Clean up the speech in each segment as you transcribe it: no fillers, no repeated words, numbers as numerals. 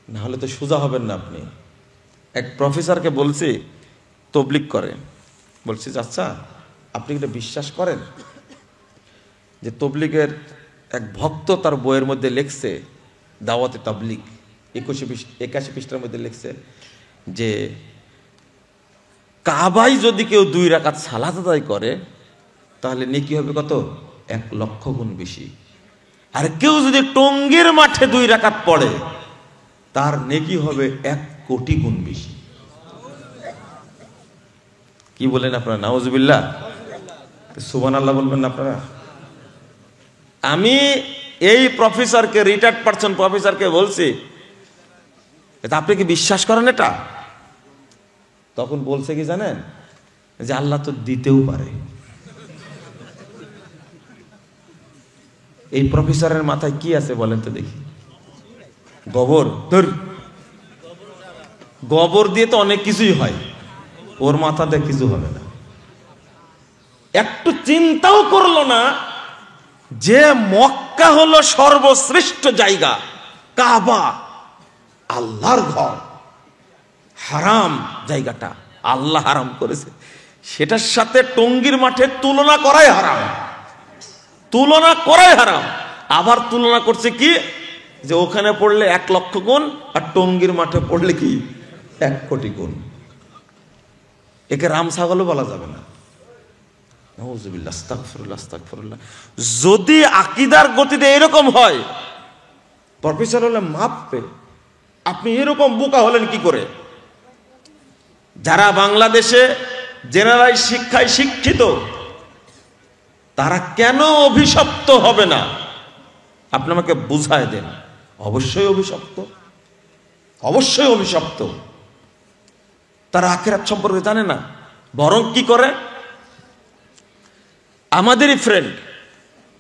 না হলে তো সোজা হবেন না আপনি। এক প্রফেসরকে বলছি তবলিগ করে, বলছি আচ্ছা আপনি এটা বিশ্বাস করেন যে তবলিগের এক ভক্ত তার বইয়ের মধ্যে লিখছে, দাওয়াতে তাবলিগ 81 পৃষ্ঠার মধ্যে লিখছে যে কাবায় যদি কেউ 2 রাকাত সালাত আদায় করে তাহলে নেকি হবে কত? 1,00,000 গুণ বেশি। আর কেউ যদি টঙ্গীর মাঠে 2 রাকাত পড়ে তার নেকি হবে 1 কোটি গুণ বেশি। কি বলেন আপনারা? নাউজুবিল্লাহ। সুবহানাল্লাহ বলবেন না আপনারা? আমি এই প্রফেসরকে, রিটায়ার্ড পারসন প্রফেসরকে বলছি এটা আপনি কি বিশ্বাস করেন এটা? তখন বলছে কি জানেন, যে আল্লাহ তো দিতেও পারে। এই প্রফেসরের মাথায় কি আছে বলেন তো দেখি? গোবর, ধর গোবর দিয়ে তো অনেক কিছুই হয়, ওর মাথাতে কিছু হবে না। একটু চিন্তাও করলো না যে মক্কা হলো সর্বশ্রেষ্ঠ জায়গা, কাবা আল্লাহর ঘর, হারাম জায়গাটা আল্লাহ হারাম করেছে, সেটার সাথে টঙ্গীর মাঠে তুলনা করাই হারাম, তুলনা করাই হারাম। আবার তুলনা করছে কি, যে ওখানে পড়লে 1,00,000 গুণ আর টঙ্গীর মাঠে পড়লে কি 1 কোটি গুণ। একে রাম ছাগলও বলা যাবে না। নাউজুবিল্লাহ, আস্তাগফিরুল্লাহ, আস্তাগফিরুল্লাহ। যদি আকীদার গতিতে এরকম হয়, প্রফেসর হলে মাপবে, আপনি এরকম বোকা হলেন কি করে? যারা বাংলাদেশে জেনারেল শিক্ষায় শিক্ষিত তারা কেন অভিশপ্ত হবে না? আপনি আমাকে বুঝায় দেন। অবশ্যই অভিশপ্ত, অবশ্যই অভিশপ্ত। তারা আখিরাত সম্পর্কে জানে না, বরং কি করে, আমাদেরই ফ্রেন্ড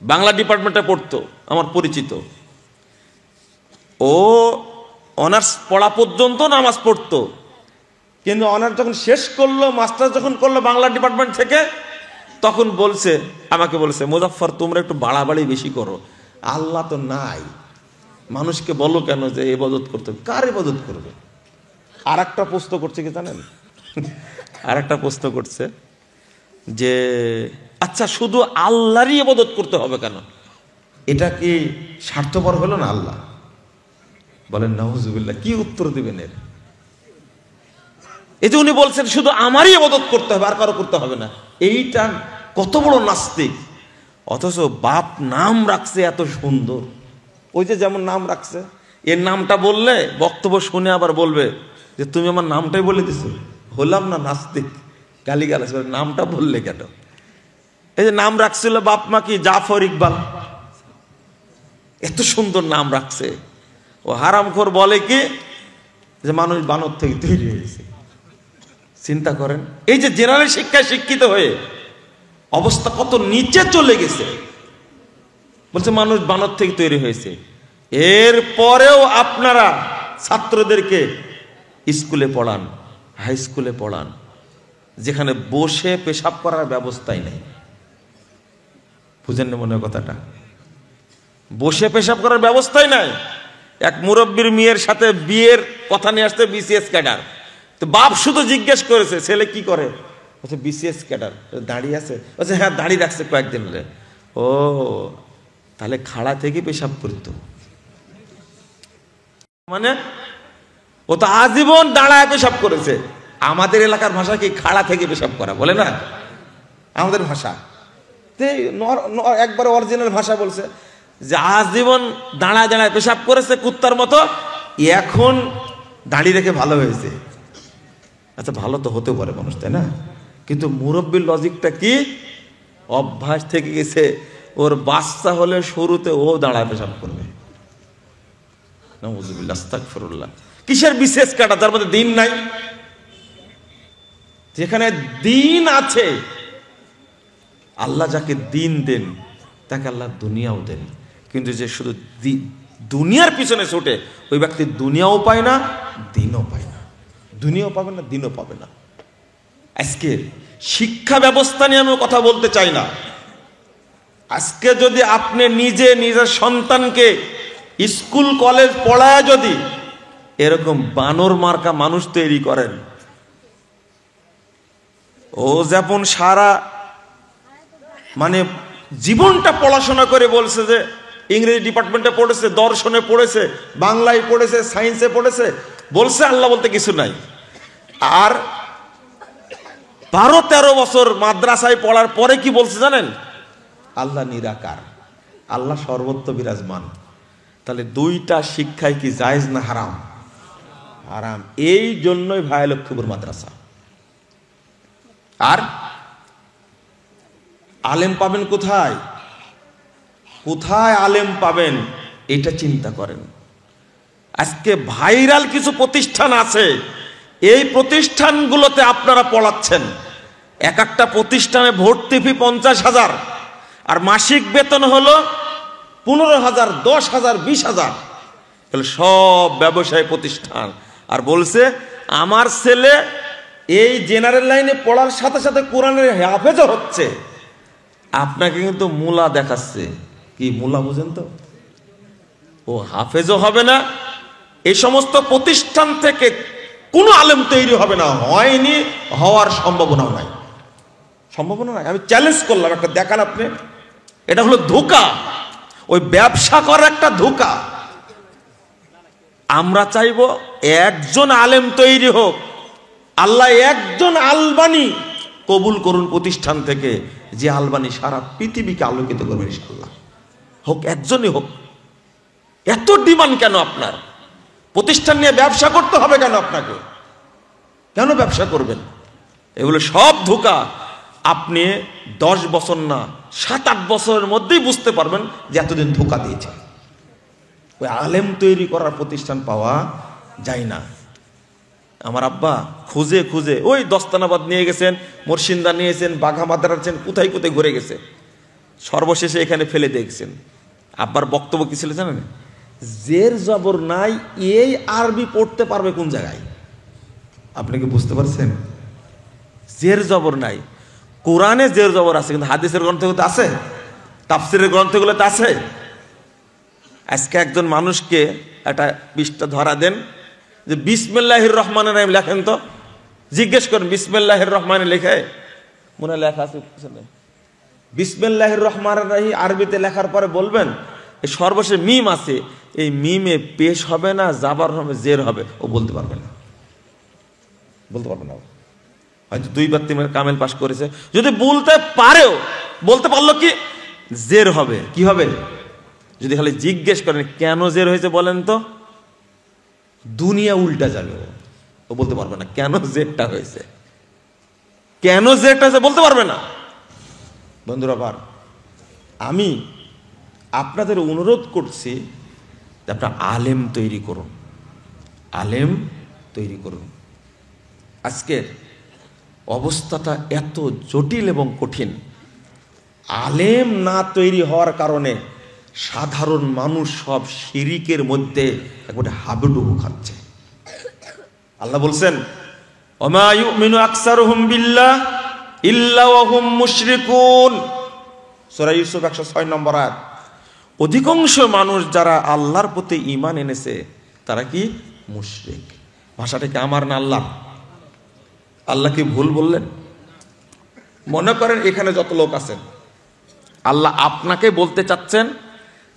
বাংলা ডিপার্টমেন্টে পড়তো, আমার পরিচিত, ও অনার্স পড়া পর্যন্ত নামাজ পড়তো, কিন্তু অনার্স যখন শেষ করলো, মাস্টার্স যখন করলো বাংলা ডিপার্টমেন্ট থেকে, তখন বলছে, আমাকে বলছে, মুজাফফর তোমরা একটু বাড়াবাড়ি বেশি করো, আল্লাহ তো নাই, মানুষকে বলো কেন যে ইবাদত করতে হবে? কার ইবাদত করবে? আর একটা প্রশ্ন করছে কি জানেন, আর একটা প্রশ্ন করছে যে আচ্ছা শুধু আল্লাহরই ইবাদত করতে হবে কেন? এটা কি স্বার্থপর হলো না আল্লাহ? বলেন নাউজুবিল্লাহ। কি উত্তর দিবেন এর? এই যে উনি বলছেন শুধু আমারই ইবাদত করতে হবে, আর কারো করতে হবে না, এইটা কত বড় নাস্তিক। অথচ বাপ নাম রাখছে এত সুন্দর, ওই যে যেমন নাম রাখছে, এর নামটা বললে বক্তব্য শুনে আবার বলবে যে তুমি আমার নামটাই বলে দিছো, হলাম না নাস্তিক, গালিগালাজ করে নামটা বললে কেন? এই যে নাম রাখছিল বাপ মা কি, জাফর ইকবাল, এত সুন্দর নাম রাখছে। ও হারামখোর বলে কি যে মানুষ বানর থেকে তৈরি হয়েছে। চিন্তা করেন, এই যে জেনারেল শিক্ষায় শিক্ষিত হয়ে অবস্থা কত নিচে চলে গেছে, বলছে মানুষ বানর থেকে তৈরি হয়েছে। এরপরেও আপনারা ছাত্রদেরকে স্কুলে পড়ান, হাই স্কুলে পড়ান, যেখানে বসে পেশাব করার ব্যবস্থাই নেই। বুঝেন না মনে কথাটা? বসে পেশাব করার ব্যবস্থাই নাই। এক মুরব্বীর মেয়ের সাথে বিয়ের কথা নিয়ে আসতে, বিসিএস ক্যাডার, তো বাপ শুধু জিজ্ঞেস করেছে ছেলে কি করে, বলছে বিসিএস ক্যাডার, দাঁড়িয়ে আছে, বলছে হ্যাঁ দাঁড়িয়ে রাখছে কয়েকদিন হলে। ও তাহলে খাড়া থেকে পেশাব করতো, মানে ও তো আজীবন দাঁড়ায় পেশাব করেছে। আমাদের এলাকার ভাষা কি খাড়া থেকে পেশাব করা বলে না, আমাদের ভাষা একবারে অরিজিনাল ভাষা বলছে যে আজীবন দাঁড়ায় দাঁড়ায় পেশাব করেছে কুত্তার মতো, এখন দাঁড়িয়ে রেখে ভালো হয়েছে। আচ্ছা ভালো তো হতে পারে মানুষ, তাই না? কিন্তু মুরব্বীর লজিকটা কি, অভ্যাস থেকে গেছে, ওর বাচ্চা হলে শুরুতে ও দাঁড়ায় পেশাব করবে। নাউজুবিল্লাহ, আস্তাগফিরুল্লাহ। কিসের বিশেষ কাটা যার মধ্যে দিন নাই? যেখানে দিন আছে, আল্লাহ যাকে দিন দেন তাকে আল্লাহ দুনিয়াও দেন, কিন্তু যে শুধু দুনিয়ার পিছনে ছুটে ওই ব্যক্তি দুনিয়াও পায় না, দিনও পায় না, দুনিয়াও পাবে না, দিনও পাবে না। আজকে শিক্ষা ব্যবস্থা নিয়ে আমি কথা বলতে চাই না। আজকে যদি আপনি নিজে নিজের সন্তানকে স্কুল কলেজ পড়ায় যদি এরকম বানর মার্কা মানুষ তৈরি করেন। ও যেমন সারা মানে জীবনটা পড়াশোনা করে বলছে যে ইংরেজি ডিপার্টমেন্টে পড়েছে, দর্শনে পড়েছে, বাংলায় পড়েছে, সায়েন্সে পড়েছে, বলছে আল্লাহ বলতে কিছু নাই। আর 12-13 বছর মাদ্রাসায় পড়ার পরে কি বলছে জানেন? আল্লাহ নিরাকার, আল্লাহ সর্বত্র বিরাজমান। তাহলে দুইটা শিক্ষায় কি জায়েজ না হারাম? হারাম। এই জন্যই ভাই লক্ষ্মীপুর মাদ্রাসা। আর আলেম পাবেন কোথায়? কোথায় আলেম পাবেন এটা চিন্তা করেন। আজকে ভাইরাল কিছু প্রতিষ্ঠান আছে, এই প্রতিষ্ঠানগুলোতে আপনারা পড়াচ্ছেন। এক একটা প্রতিষ্ঠানে ভর্তি ফি 50,000 আর মাসিক বেতন হলো 15,000, 10,000, 20,000। তাহলে সব ব্যবসায় প্রতিষ্ঠান। আর বলছে আমার ছেলে এই জেনারেল লাইনে পড়ার সাথে সাথে কোরআনের হাফেজও হচ্ছে। আপনাকে কিন্তু মুলা দেখাচ্ছে। কি মুলা বুঝেন তো? ও হাফেজও হবে না। এই সমস্ত প্রতিষ্ঠান থেকে কোনো আলেম তৈরি হবে না, হয়নি, হওয়ার সম্ভাবনাও নাই। সম্ভাবনা নাই। আমি চ্যালেঞ্জ করলাম, একটা দেখান আপনি। এটা হলো ধোঁকা, ওই ব্যবসা করার একটা ধোঁকা। আমরা চাইবো একজন আলেম তৈরি হোক, আল্লাহ একজন আলবানি কবুল করুন প্রতিষ্ঠান থেকে, যে আলবানি সারা পৃথিবীকে আলোকিত করবে ইনশাআল্লাহ। হোক, একজনই হোক। এত ডিমান্ড কেন আপনার? প্রতিষ্ঠান নিয়ে ব্যবসা করতে হবে কেন আপনাকে? কেন ব্যবসা করবেন? এগুলো সব ধোঁকা। আপনি 10 বছর না 7-8 বছরের মধ্যেই বুঝতে পারবেন যে এতদিন ধোঁকা দিয়েছে। ওই আলেম তৈরি করার প্রতিষ্ঠান পাওয়া যায় না। আমার আব্বা খুঁজে খুঁজে ওই দস্তানাবাদ নিয়ে গেছেন, মুর্শিদা নিয়েছেন, বাঘা মাদ্রাসা, কোথায় কোথায় ঘুরে গেছে, সর্বশেষে এখানে ফেলে দেখছেন। আব্বার বক্তব্য কি ছিল জানেন? জের জবর নাই, এই আরবি পড়তে পারবে কোন জায়গায়? আপনি কি বুঝতে পারছেন? জের জবর নাই। কোরআনে জের জবর আছে, কিন্তু হাদিসের গ্রন্থগুলোতে আছে, তাফসিরের গ্রন্থগুলোতে আছে। আজকে একজন মানুষকে একটা পৃষ্ঠা ধরা দেন যে বিসমিল্লাহির রহমানির রহিম লেখেন তো, জিজ্ঞেস করেন বিসমিল্লাহির রহমানে লেখে? মনে লেখা আছে? বিসমিল্লাহির রহমানির রহিম আরবিতে লেখার পরে বলবেন এই সর্বশেষ মিম আছে, এই মিমে পেশ হবে না জাবার হবে, জের হবে, ও বলতে পারবে না। বলতে পারবে না। হয়তো 2-3 কামেল পাস করেছে, যদি বলতে পারেও, বলতে পারলো কি জের হবে, কি হবে? যদি খালি জিজ্ঞেস করেন কেন জের হয়েছে বলেন তো, দুনিয়া উল্টা যাবে। ও বলতে পারবে না কেন জেরটা হয়েছে, কেন জেরটা হয়েছে বলতে পারবে না। বন্ধুরা, আবার আমি আপনাদের অনুরোধ করছি যে আপনারা আলেম তৈরি করুন, আলেম তৈরি করুন। আজকের অবস্থাটা এত জটিল এবং কঠিন। আলেম না তৈরি হওয়ার কারণে সাধারণ মানুষ সব শিরিকের মধ্যে একবারে হাবুডুবু খাচ্ছে। আল্লাহ বলছেন ওমা ইউমিনু আকসারুহুম বিল্লাহ ইল্লা ওয়া হুম মুশরিকুন, সূরা ইউসুফ 106 নম্বর আয়াত। অধিকাংশ মানুষ যারা আল্লাহর প্রতি ঈমান এনেছে তারা কি মুশরিক। ভাষাটা কি আমার না আল্লাহ? আল্লাহ কি ভুল বললেন? মনে করেন এখানে যত লোক আছেন, আল্লাহ আপনাকে বলতে চাচ্ছেন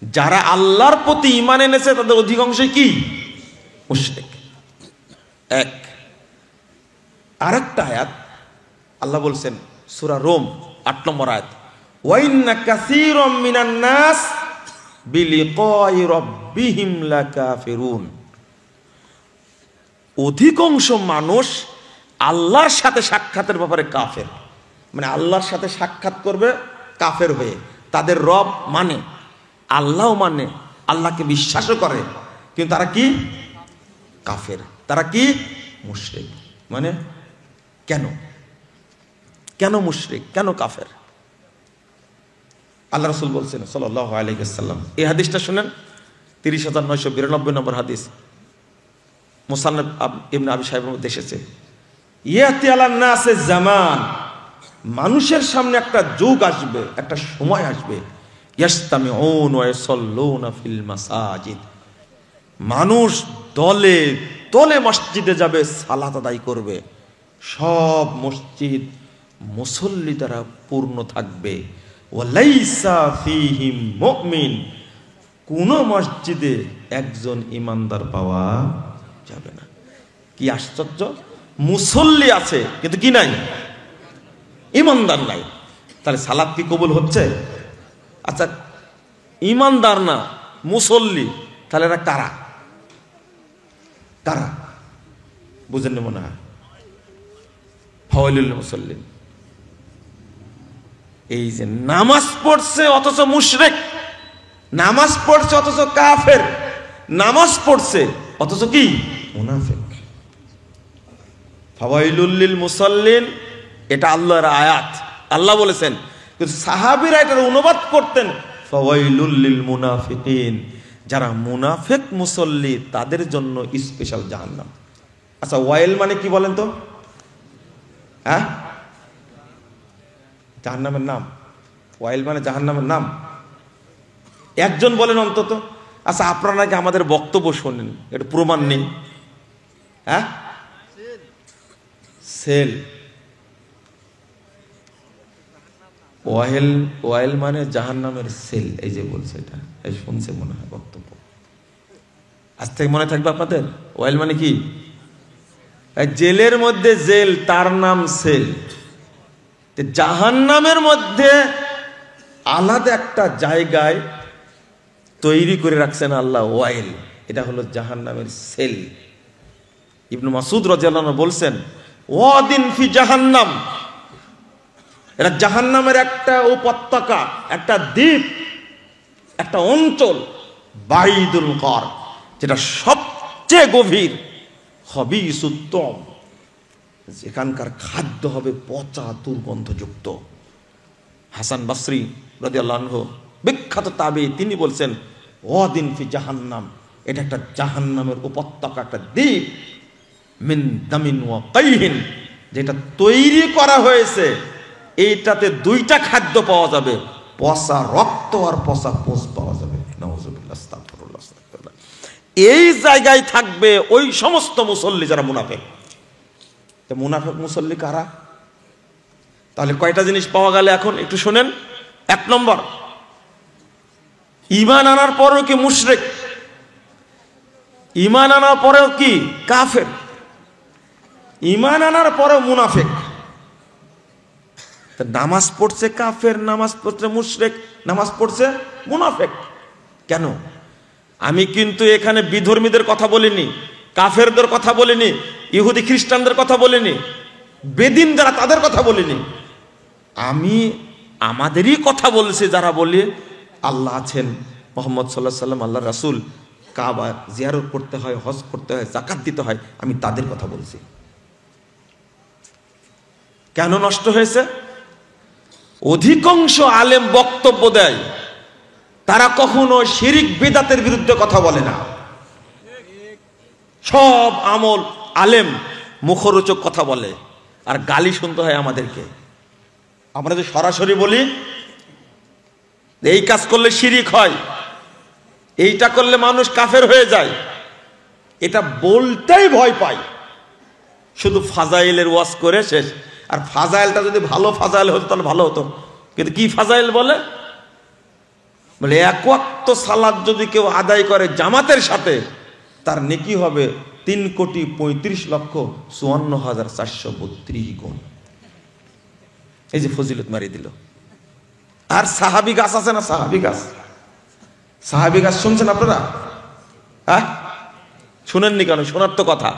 যারা আল্লাহর প্রতি ঈমান এনেছে তাদের অধিকাংশই কি মুশরিক। এক। আরেকটা আয়াত আল্লাহ বলছেন সূরা রোম 8 নম্বর আয়াত, ওয়া ইন্না কাসীরাম মিনান নাস বিলিকাই রাব্বিহিম লাকাফিরুন। অধিকাংশ মানুষ আল্লাহর সাথে সাক্ষাতের ব্যাপারে কাফের। মানে আল্লাহর সাথে সাক্ষাৎ করবে কাফের হয়ে, তাদের রব মানে, আল্লাহও মানে, আল্লাহকে বিশ্বাসও করে, কিন্তু তারা কি কাফের, তারা কি মুশরিক। মানে কেন কেন মুশরিক, কেন কাফের? আল্লাহ রাসূল বলছেন সাল্লাল্লাহু আলাইহি ওয়াসাল্লাম, এই হাদিসটা শুনেন, 30,992 নম্বর হাদিস, মুসান্নাফ ইবনে আবি শাইবার মধ্যে এসেছে। ইয়াতি আলান নাসে জামান, মানুষের সামনে একটা যুগ আসবে, একটা সময় আসবে, ইয়াসতামিউন ওয়া ইয়াসাল্লুনা ফিল মাসাজিদ, মানুষ দলে দলে মসজিদে যাবে, সালাত আদায় করবে, সব মসজিদ মুসল্লি দ্বারা পূর্ণ থাকবে। ওয়ালাইসা ফীহিম মুমিন, কোন মসজিদে একজন ইমানদার পাওয়া যাবে না। কি আশ্চর্য! মুসল্লি আছে কিন্তু কি নাই? ইমানদার নাই। তাহলে সালাত কি কবুল হচ্ছে? আচ্ছা, ইমানদার না, মুসল্লি, তাহলে এরা কারা? কারা বুঝেন না মনে হয়? ফাওয়াইলুল মুসাল্লিন, এই যে নামাজ পড়ছে অথচ মুশরিক, নামাজ পড়ছে অথচ কাফের, নামাজ পড়ছে অথচ কি মুনাফিক। ফাওয়াইলুল লিল মুসাল্লিন, এটা আল্লাহর আয়াত, আল্লাহ বলেছেন, কিন্তু সাহাবীরা এটার অনুবাদ করতেন ফাওয়াইলুল লিল মুনাফিকিন, যারা মুনাফিক মুসল্লি তাদের জন্য স্পেশাল জাহান্নাম। আচ্ছা, ওয়াইল মানে কি বলেন তো? হ্যাঁ, জাহান্নামের নাম। ওয়াইল মানে জাহান্নামের নাম। একজন বলেন অন্তত। আচ্ছা, আপনারা নাকি আমাদের বক্তব্য শোনেন, এটা প্রমাণ নেই। হ্যাঁ, সেল, ওয়াইল, ওয়াইল মানে জাহান্নামের সেল। এই যে বলছে, এটা এই শুনছে মনে হয় বক্তব্য, আজ থেকে মনে থাকবে আপনাদের। ওয়াইল মানে কি? জেলের মধ্যে জেল, তার নাম সেল। জাহান্নামের মধ্যে আলাদা একটা জায়গায় তৈরি করে রাখছেন আল্লাহ, ওয়াইল, এটা হলো জাহান্নামের সেল। ইবনু মাসউদ রাদিয়াল্লাহু আনহু বলছেন, ওয়াদিন ফি জাহান্নাম, এটা জাহান্নামের একটা উপত্যকা, একটা দ্বীপ, একটা অঞ্চল, বাইদুল কর, যেটা সবচেয়ে গভীর, খবিসুত্তম, যেখানকার খাদ্য হবে পচা দুর্গন্ধযুক্ত। হাসান বসরি রাদিয়াল্লাহু আনহু, বিখ্যাত তাবী, তিনি বলছেন ওয়াদিন ফি জাহান্নাম, এটা একটা জাহান্নামের উপত্যকা, একটা দ্বীপ, মিন দামিন ওয়া কাইহিন, যেটা তৈরি করা হয়েছে, এইটাতে দুইটা খাদ্য পাওয়া যাবে, পচা রক্ত আর পচা পোষ পাওয়া যাবে। নাউযুবিল্লাহ, আস্তাগফিরুল্লাহ, আস্তাগফিরুল্লাহ। এই জায়গায় থাকবে ওই সমস্ত মুসল্লি যারা মুনাফিক। তো মুনাফিক মুসল্লি কারা? তাহলে কয়টা জিনিস পাওয়া গেল এখন একটু শুনেন। এক নম্বর, ঈমান আনার পরেও কি মুশরিক, ঈমান আনার পরেও কি কাফের, ঈমান আনার পরেও মুনাফিক। নামাজ পড়ছে কাফের, নামাজ পড়ছে মুশরিক, নামাজ পড়ছে মুনাফিক। কেন? আমি কিন্তু এখানে বিধর্মীদের কথা বলিনি, কাফেরদের কথা বলিনি, ইহুদি খ্রিস্টানদের কথা বলিনি, বেদিন যারা তাদের কথা বলিনি। আমি আমাদেরই কথা বলছি, যারা বলি আল্লাহ আছেন, মুহাম্মদ সাল্লাল্লাহু আলাইহি ওয়াসাল্লাম আল্লাহ রাসূল, কাবা জিয়ারত করতে হয়, হজ করতে হয়, যাকাত দিতে হয়, আমি তাদের কথা বলছি। কেন নষ্ট হয়েছে? অধিকাংশ আলেম বক্তব্য দেয়, তারা কখনো শিরিক বিদআতের বিরুদ্ধে কথা বলে না। সব আমল আলেম মুখরোচক কথা বলে, আর গালি শুনতে হয় আমাদেরকে। আমরা যে সরাসরি বলি এই কাজ করলে শিরিক হয়, এইটা করলে মানুষ কাফের হয়ে যায়, এটা বলতেই ভয় পায়। শুধু ফাজাইলের ওয়াজ করে শেষ। আর ফাজাইলটা যদি ভালো ফাজাইল হতো তাহলে ভালো হতো, কিন্তু কি ফাজাইল বলে? বলে এক ওয়াক্ত সালাত যদি কেউ আদায় করে জামাতের সাথে, তার নেকি হবে 3,35,54,432 গুণ। এই যে ফজিলত মারিয়ে দিল। আর সাহাবী গাছ আছে না, সাহাবী গাছ, সাহাবী গাছ শুনছেন আপনারা? হ্যাঁ, শুনেননি কেন? শোনার তো কথা।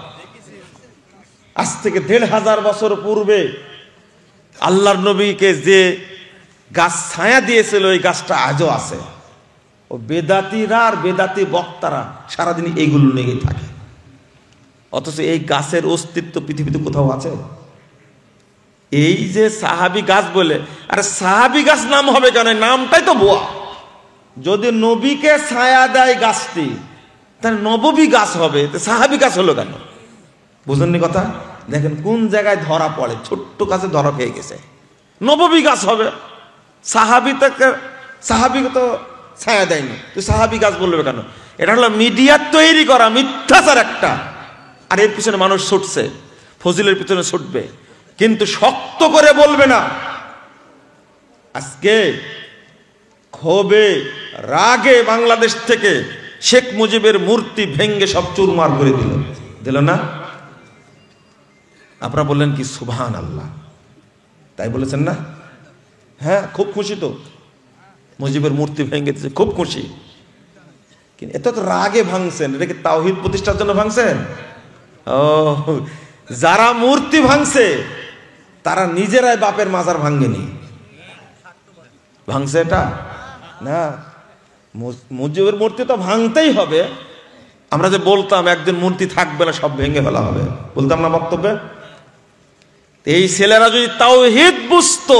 আজ থেকে 1,500 বছর পূর্বে আল্লাহর নবীকে যে গাছ ছায়া দিয়েছিল, ওই গাছটা আজও আছে। ও বেদাতিরা আর বেদাতি বক্তারা সারাদিন এইগুলো নিয়েই থাকে, অথচ এই গাছের অস্তিত্ব পৃথিবীতে কোথাও আছে? এই যে সাহাবী গাছ বলে, আরে সাহাবী গাছ নাম হবে কেন? নামটাই তো ভুয়া। যদি নবীকে ছায়া দেয় গাছটি, তাহলে নববী গাছ হবে, সাহাবী গাছ হলো কেন? বুঝেননি কথা? দেখেন কোন জায়গায় ধরা পড়ে, ছোট্ট গাছে ধরা পেয়ে গেছে। নববী গাছ হবে, সাহাবীকে তো ছায়া দেয়নি, তো সাহাবী গাছ বলবে কেন? এটা হলো মিডিয়ার তৈরি করা মিথ্যাচার একটা। আর এর পিছনে মানুষ ছুটছে, ফজিলের পিছনে ছুটবে, কিন্তু শক্ত করে বলবে না। আজকে ক্ষোভে রাগে বাংলাদেশ থেকে শেখ মুজিবের মূর্তি ভেঙ্গে সব চুরমার করে দিল না? আপনারা বললেন কি সুবহানাল্লাহ? তাই বলেছেন না? হ্যাঁ, খুব খুশি তো, মুজিবের মূর্তি ভেঙে দিয়েছে, খুব খুশি। কিন্তু এত তো রাগে ভাঙছেন, এটা কি তাওহীদ প্রতিষ্ঠার জন্য ভাঙছেন? ও, যারা মূর্তি ভাঙছে তারা নিজেরাই বাপের মাজার ভাঙেনি, ভাঙছে এটা না। মুজিবের মূর্তি তো ভাঙতেই হবে। আমরা যে বলতাম একদিন মূর্তি থাকবে না, সব ভেঙে ফেলা হবে, বলতাম না বক্তব্যে? এই ছেলেরা যদি তাওহীদ বুঝতো,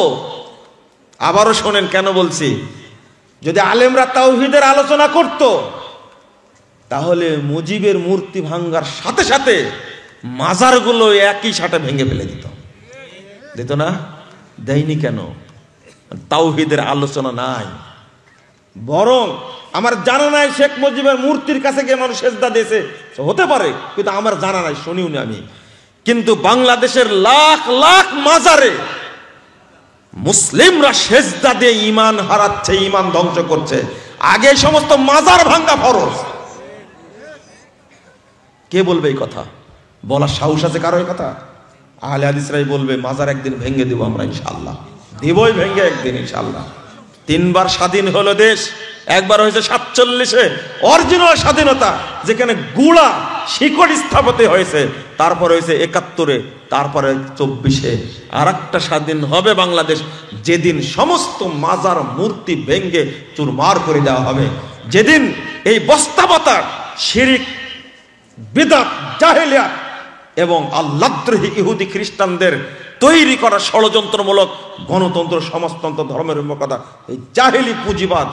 আবারও শোনেন কেন বলছি, যদি আলেমরা তাওহীদের আলোচনা করত, তাহলে মুজিবের মূর্তি ভাঙ্গার সাথে সাথে মাজারগুলো একই সাথে ভেঙে ফেলে দিত না? দেয়নি কেন? তাওহীদের আলোচনা নাই। বরং আমার জানা নাই শেখ মুজিবের মূর্তির কাছে গিয়ে মানুষ সেজদা দিয়েছে, হতে পারে, কিন্তু আমার জানা নাই, শুনিও নি আমি। কিন্তু বাংলাদেশের লাখ লাখ মাজারে মুসলিমরা সেজদা দিয়ে ঈমান হারাচ্ছে, ঈমান ধ্বংস করছে। আগে সমস্ত মাজার ভাঙ্গা ফরজ। কে বলবে এই কথা? বলার সাহস আছে কারো এই কথা? আহলে হাদিসরাই বলবে মাজার একদিন ভেঙে দেব আমরা, ইনশাআল্লাহ দেবই ভেঙে একদিন, ইনশাআল্লাহ। 3 বার স্বাধীন হলো দেশ। একবার হয়েছে 47-এ অরিজিনাল স্বাধীনতা, যেখানে গুড়া শিকড় স্থাপতি হয়েছে, তারপর হয়েছে 71-এ, তারপরে 24-এ আর একটা স্বাধীন হবে বাংলাদেশ, যেদিন সমস্ত মাজার মূর্তি ভেঙ্গে চুরমার করে দেওয়া হবে, যেদিন এই বস্তাবতা শিরিক, বিদআত, জাহেলিয়াত এবং আল্লাহদ্রোহী ইহুদি খ্রিস্টানদের তৈরি করা ষড়যন্ত্রমূলক গণতন্ত্র, সমাজতন্ত্র, ধর্মের কথা, এই জাহেলি পুঁজিবাদ,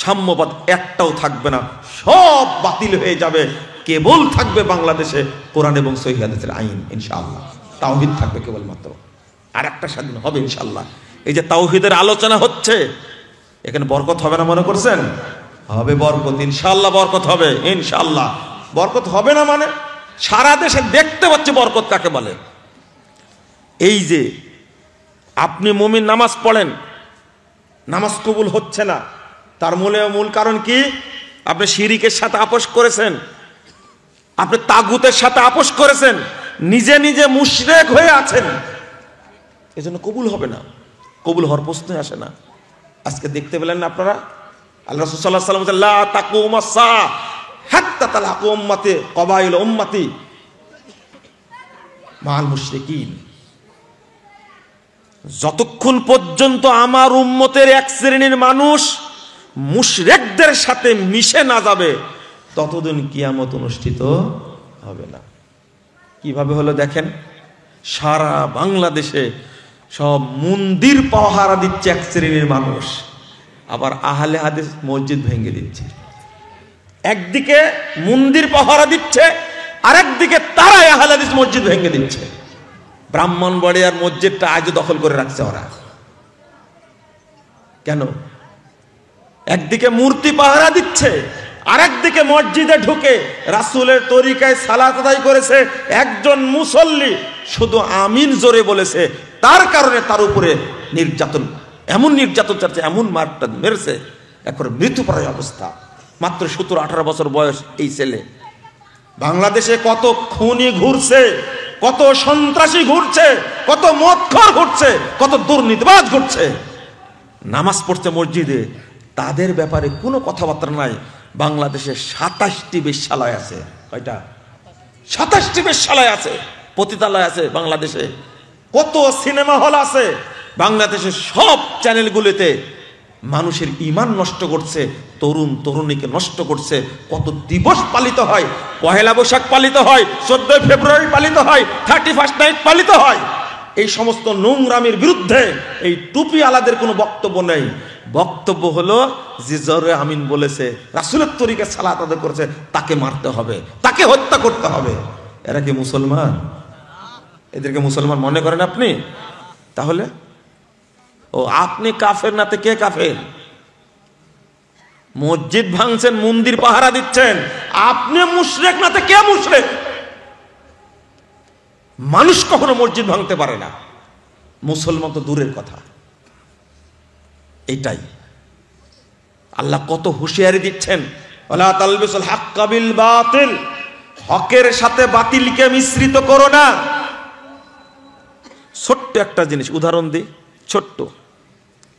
সাম্যবাদ একটাও থাকবে না, সব বাতিল হয়ে যাবে। কেবল থাকবে বাংলাদেশে কোরআন এবং সহিহ হাদিসের আইন, ইনশাআল্লাহ। তাওহীদ থাকবে কেবলমাত্র, আর একটা স্বাধীন হবে ইনশাআল্লাহ। এই যে তাওহীদের আলোচনা হচ্ছে, এখানে বরকত হবে না মনে করছেন? হবে বরকত, ইনশাআল্লাহ বরকত হবে, ইনশাআল্লাহ। বরকত হবে না মানে সারা দেশে দেখতে পাচ্ছে বরকত কাকে বলে। এই যে আপনি মুমিন নামাজ পড়েন, নামাজ কবুল হচ্ছে না, তার মূল কারণ কি? আপনি শিরিকের সাথে আপোষ করেছেন, আপনি তাগুতের সাথে আপোষ করেছেন, নিজে নিজে মুশরিক হয়ে আছেন, এজন্য কবুল হবে না, কবুল হওয়ার প্রশ্নই আসে না। আজকে দেখতে পেলেন না আপনারা, আল্লাহ রাসূল সাল্লাল্লাহু আলাইহি ওয়াসাল্লাম লা তাকুমুস সাআ হাত্তা তালাকু উম্মতি কবাইল উম্মতি মাল মুশরিকিন। যতক্ষণ পর্যন্ত আমার উম্মতের এক শ্রেণীর মানুষ মুশরিকদের সাথে মিশে না যাবে, ততদিন কিয়ামত অনুষ্ঠিত হবে না। কিভাবে হলো দেখেন, সারা বাংলাদেশে সব মন্দির পাহারা দিচ্ছে এক শ্রেণীর মানুষ, আবার আহলে হাদিস মসজিদ ভেঙে দিচ্ছে। একদিকে মন্দির পাহারা দিচ্ছে, আরেকদিকে তারা আহলে হাদিস মসজিদ ভেঙে দিচ্ছে। ব্রাহ্মণবাড়িয়ার মসজিদটা আজও দখল করে রাখছে ওরা। কেন? একদিকে মূর্তি পাহারা দিচ্ছে, আরেকদিকে মসজিদে ঢুকে রাসূলের তরিকায় সালাত আদায় করেছে একজন মুসল্লি, শুধু আমিন জোরে বলেছে, তার কারণে তার উপরে নির্যাতন, এমন নির্যাতন চাচ্ছে, এমন মারটা মেরেছে, এখন মৃত্যুপ্রায় অবস্থা। মাত্র 17-18 বছর বয়স এই ছেলে। বাংলাদেশে কত খুনি ঘুরছে, কত সন্ত্রাসী ঘুরছে, কত মদখোর ঘুরছে, কত দুর্নীতিবাজ ঘুরছে, নামাজ পড়ছে মসজিদে, তাদের ব্যাপারে কোনো কথাবার্তা নাই। বাংলাদেশে 27টি বেশ্যালয় আছে। কয়টা? 27টি বেশ্যালয় আছে, পতিতালয় আছে বাংলাদেশে। কত সিনেমা হল আছে বাংলাদেশের সব চ্যানেলগুলিতে। মানুষের ঈমান নষ্ট করছে, তরুণ তরুণীকে নষ্ট করছে। কত দিবস পালিত হয়, পহেলা বৈশাখ পালিত হয়, 14 ফেব্রুয়ারি পালিত হয়, 31 নাইট পালিত হয়। এই সমস্ত নোংরামির বিরুদ্ধে এই টুপি আলাদের কোনো বক্তব্য নেই। বক্তব্য হলো যে জোরে আমিন বলেছে, রাসূলের তরিকায় সালাত আদায় করেছে, তাকে মারতে হবে, তাকে হত্যা করতে হবে। এরা কি মুসলমান? এদেরকে মুসলমান মনে করেন আপনি? তাহলে ও আপনি কাফের নাতে কে কাফের? মসজিদ ভাঙছেন, মন্দির পাহারা দিচ্ছেন, আপনি মুশরিক নাতে কে মুশরিক? মানুষ কখনো মসজিদ ভাঙতে পারে না, মুসলমান তো দূরের কথা। এটাই আল্লাহ কত হুঁশিয়ারি দিচ্ছেন, ওয়ালা তালবিসুল হাক্কা বিল বাতিল, হকের সাথে বাতিলকে মিশ্রিত করো না। ছোট্ট একটা জিনিস উদাহরণ দিই, ছোট্ট,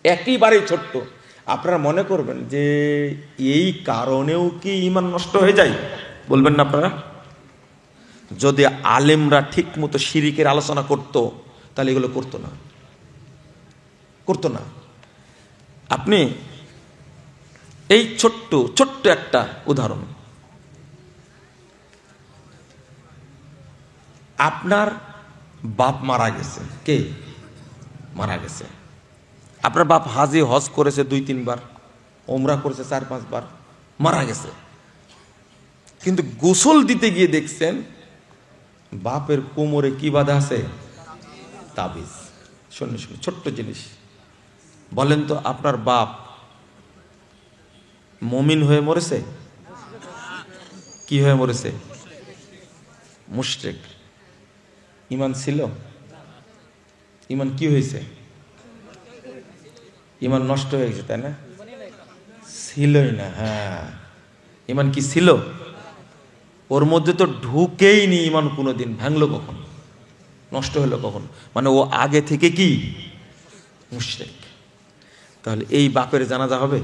একেবারেই ছোট্ট। আপনারা মনে করবেন যে এই কারণেও কি ঈমান নষ্ট হয়ে যায়? বলবেন না আপনারা? যদি আলেমরা ঠিক মতো শিরিকের আলোচনা করত তাহলে এগুলো করতো না। আপনি এই ছোট্ট একটা উদাহরণ, আপনার বাপ মারা গেছে, কে মারা গেছে? আপনার বাপ হাজি হজ করেছে 2-3 বার, ওমরা করেছে 4-5 বার, মারা গেছে। কিন্তু গোসল দিতে গিয়ে দেখছেন বাপের কোমরে কি বাঁধা আছে? তাবিজ। শুনে ছোট্ট জিনিস, বলেন তো আপনার বাপ মুমিন হয়ে মরেছে? কি হয়ে মরেছে? মুশরিক। ঈমান ছিল? ঈমান কি হয়েছে? ঈমান নষ্ট হয়ে গেছে, তাই না? ছিলই না। হ্যাঁ, ঈমান কি ছিল? ওর মধ্যে তো ঢুকেই নি ঈমান। কোনোদিন ভাঙলো কখন? নষ্ট হলো কখন? মানে ও আগে থেকে কি মুশরিক। তাহলে এই বাপের জানাজা হবে?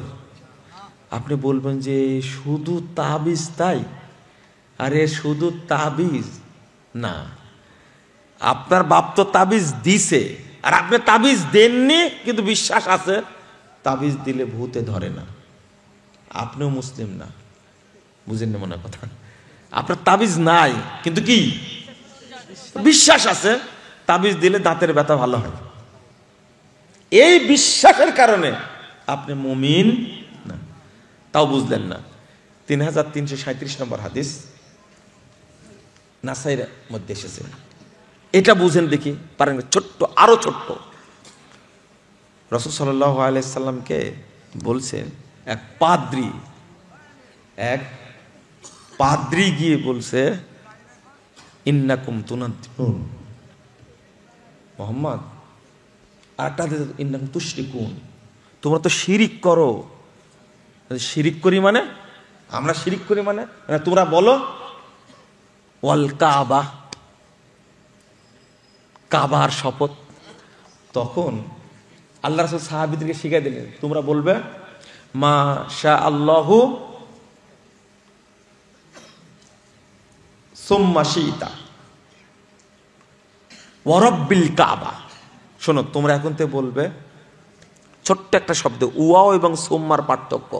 আপনি বলবেন যে শুধু তাবিজ তাই? আরে শুধু তাবিজ না, আপনার বাপ তো তাবিজ দিছে আর আপনি তাবিজ দেননি, কিন্তু বিশ্বাস আছে তাবিজ দিলে ভূতে ধরে না। আপনিও মুসলিম না, বুঝেন না মনে কথা? আপনার তাবিজ নাই কিন্তু কি বিশ্বাস আছে তাবিজ দিলে দাঁতের ব্যথা ভালো হয়। এই বিশ্বাসের কারণে আপনি মুমিন না, তাও বুঝলেন না। 3337 নম্বর হাদিস নাসাইর মধ্যে এসেছে। এটা বুঝেন দেখি, পারেন? ছোট্ট, আরো ছোট্ট। রাসূল সাল্লাল্লাহু আলাইহি সাল্লামকে বলছেন এক পাদ্রী গিয়ে বলছে, ইন্নাকুম তুনাদ্দিনুন মুহাম্মদ, আরেকটা ইন্নাকুম তুশরিকুন, তোমরা তো শিরিক করো। শিরিক করি মানে? আমরা শিরিক করি মানে তোমরা বলো ওয়াল কাবা, কাবার শপথ। তখন আল্লাহ রাসূল সাহাবীদেরকে শিখিয়ে দিলেন, তোমরা বলবে মা শা আল্লাহু সুম্মা শিতা ওয়া রাব্বিল কাবা। শোনো, তোমরা এখন থেকে বলবে ছোট্ট একটা শব্দ, ওয়াও এবং সুম্মার পার্থক্য।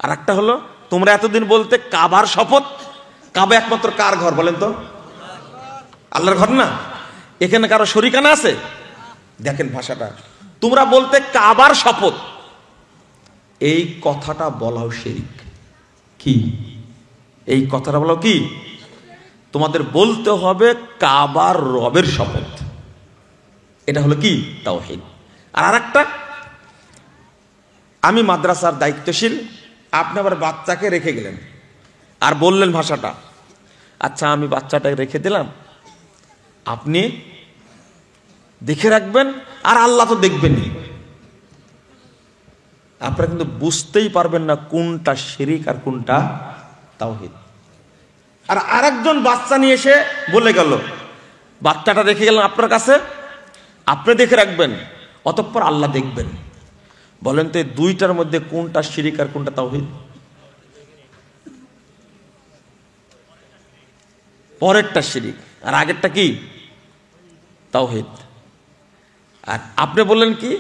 আর একটা হলো তোমরা এতদিন বলতে কাবার শপথ। কাবা একমাত্র কার ঘর বলেন তো? আল্লাহর ঘর না? এখানে কারো শরিকানা আছে? দেখেন ভাষাটা, তোমরা বলতে কাবার শপথ, এই কথাটা বলাও শিরিক। কি এই কথাটা বলাও কি? তোমাদের বলতে হবে কাবার রবের শপথ। এটা হলো কি? তাওহীদ। আর আরেকটা, আমি মাদ্রাসার দায়িত্বশীল, আপনি আবার বাচ্চাকে রেখে গেলেন আর বললেন ভাষাটা, আচ্ছা আমি বাচ্চাটাকে রেখে দিলাম, আপনি দেখে রাখবেন আর আল্লাহ তো দেখবেনই। আপনারা কিন্তু বুঝতেই পারবেন না কোনটা শিরিক আর কোনটা তাওহীদ। আর আরেকজন বাচ্চা নিয়ে এসে বলে গেল, বাচ্চাটা রেখে গেলেন আপনার কাছে, আপনি দেখে রাখবেন, অতঃপর আল্লাহ দেখবেন। বলেন তো দুইটার মধ্যে কোনটা শিরিক আর কোনটা তাওহীদ? পরেরটা শিরিক আর আগেরটা কি? তাওহীদ। আর আপনি বললেন কি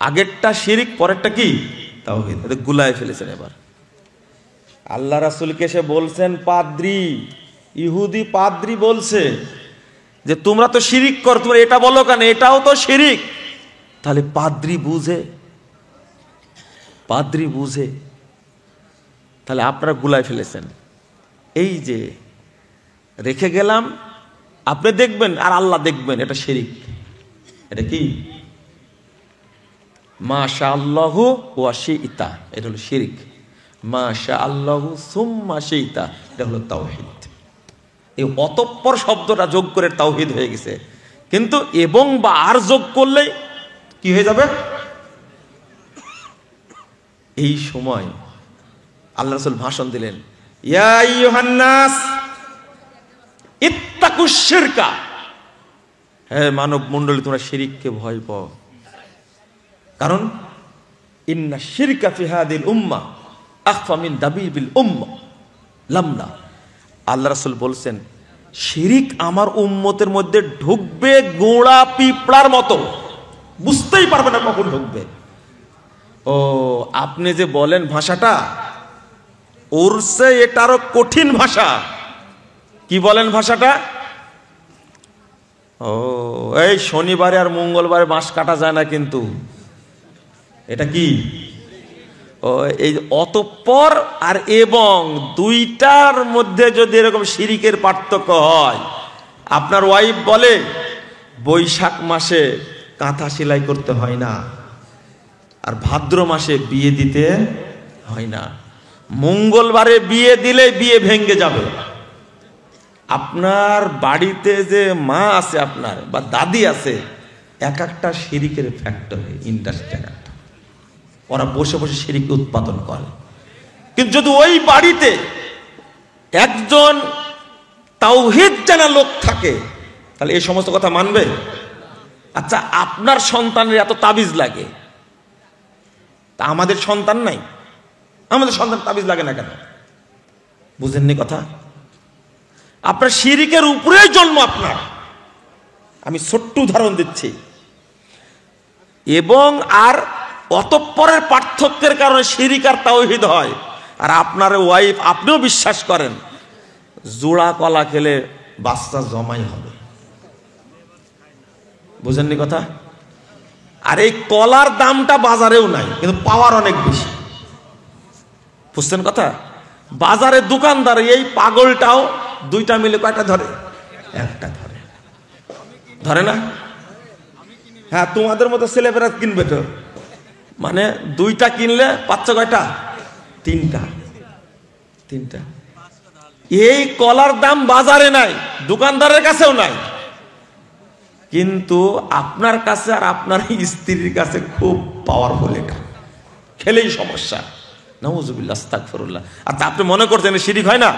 আগেরটা শিরিক, পরেরটা কি? তাওহীদ। এটা গুলায় ফেলেছেন। এবার আল্লাহ রাসূলকে এসে বলছেন, পাদ্রী, ইহুদি পাদ্রী বলছে যে তোমরা তো শিরিক করো, তোমরা এটা বলো কেন? এটাও তো শিরিক। তাহলে পাদ্রী বুঝে, তাহলে আপনারা গুলায় ফেলেছেন। এই যে রেখে গেলাম, আপনি দেখবেন আর আল্লাহ দেখবেন, এটা শিরিক। এটা কি? মাশা আল্লাহু ওয়া শিইতা, এটা হলো শিরিক। মাশা আল্লাহু সুম্মা শিইতা, এটা হলো তাওহীদ। এই অতঃপর শব্দটা যোগ করে তাওহীদ হয়ে গেছে, কিন্তু এবং বা আর যোগ করলেই কি হয়ে যাবে? এই সময় আল্লাহ রাসূল ভাষণ দিলেন, ইয়া আইয়ুহান নাস ইত্তাকুশ শিরকা, হে মানব মণ্ডলী তোমরা শিরককে ভয় পাও, কারণ ইন্না শিরকা ফি হাদিল উম্মাহ আখফা মিন দাবিবিল উম্মাহ লামনা। আল্লাহ রাসূল বলছেন শিরিক আমার উম্মতের মধ্যে ঢুকবে গোড়া পিঁপড়ার মতো, বুঝতেই পারবে না কখন ঢুকবে। ও আপনি যে বলেন ভাষাটা ওর চেয়ে এটা আরো কঠিন ভাষা। কি বলেন ভাষাটা? ও এই শনিবারে আর মঙ্গলবারে বাঁশ কাটা যায় না, কিন্তু এটা কি? ও এই অতঃপর আর এবং দুইটার মধ্যে যদি এরকম শিরিকের পার্থক্য হয়, আপনার ওয়াইফ বলে বৈশাখ মাসে কাঁথা সেলাই করতে হয় না, আর ভাদ্র মাসে বিয়ে দিতে হয় না, মঙ্গলবারে বিয়ে দিলে বিয়ে ভেঙে যাবে। আপনার বাড়িতে যে মা আছে আপনার বা দাদি আছে, এক একটা শিরিকের ফ্যাক্টরি, ইন্ডাস্ট্রি, ওরা বসে বসে শিরিক উৎপাদন করে। কিন্তু যদি ওই বাড়িতে একজন তাওহীদ জানা লোক থাকে, তাহলে এই সমস্ত কথা মানবে? আচ্ছা আপনার সন্তানের এত তাবিজ লাগে, তা আমাদের সন্তান নাই, আমাদের সন্তান তাবিজ লাগে না কেন? বুঝেননি কথা? আপনার শিরিকের উপরে জন্ম আপনার। আমি ছোট্ট উদাহরণ দিচ্ছি। এবং আর অতঃপরের পার্থক্যের কারণে শিরিক আর তাওহীদ হয়। আর আপনার ওয়াইফ, আপনিও বিশ্বাস করেন জোড়া কলা খেলে বাচ্চা জমাই হবে। বুঝেননি কথা? আর এই কলার দামটা বাজারেও নাই, কিন্তু পাওয়ার অনেক বেশি। বুঝছেন কথা? বাজারে দোকানদার এই পাগলটাও দুইটা মিলে কয়টা ধরে? একটা ধরে, ধরে না? হ্যাঁ, তোমাদের মতো ছেলেপেরা কিনবে তো, মানে দুইটা কিনলে পাচ্ছ কয়টা? তিনটা। তিনটা। এই কলার দাম বাজারে নাই, দোকানদারের কাছেও নাই, কিন্তু আপনার কাছে আর আপনার স্ত্রীর কাছে খুব পাওয়ারফুল। এটা খেলেই সমস্যা। নাউযুবিল্লাহ, আস্তাগফিরুল্লাহ। আচ্ছা আপনি মনে করছেন শিরিক হয় না?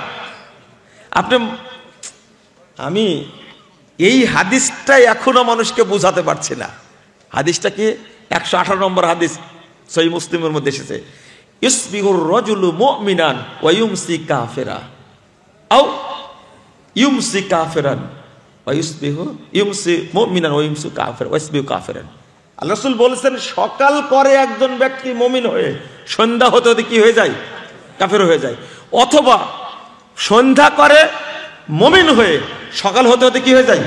আমি এই হাদিসটা এখনো মানুষকে বোঝাতে পারছি না। হাদিসটা কি? 118 নম্বর হাদিস সহিহ মুসলিমের মধ্যে এসেছে, ইসবিহুর রাজুলু মুমিনান ওয়া ইউমসি কাফিরা আও ইউমসি কাফিরান ওয়া ইসবিহু ইউমসি মুমিনান ওয়া ইউমসি কাফির ওয়া ইসবিহু কাফিরান। আল্লাহ রাসূল বলেছেন সকাল করে একজন ব্যক্তি মুমিন হয়ে সন্ধ্যা হতে হতে কি হয়ে যায়? কাফের হয়ে যায়। অথবা সন্ধ্যা করে মুমিন হয়ে সকাল হতে হতে কি হয়ে যায়?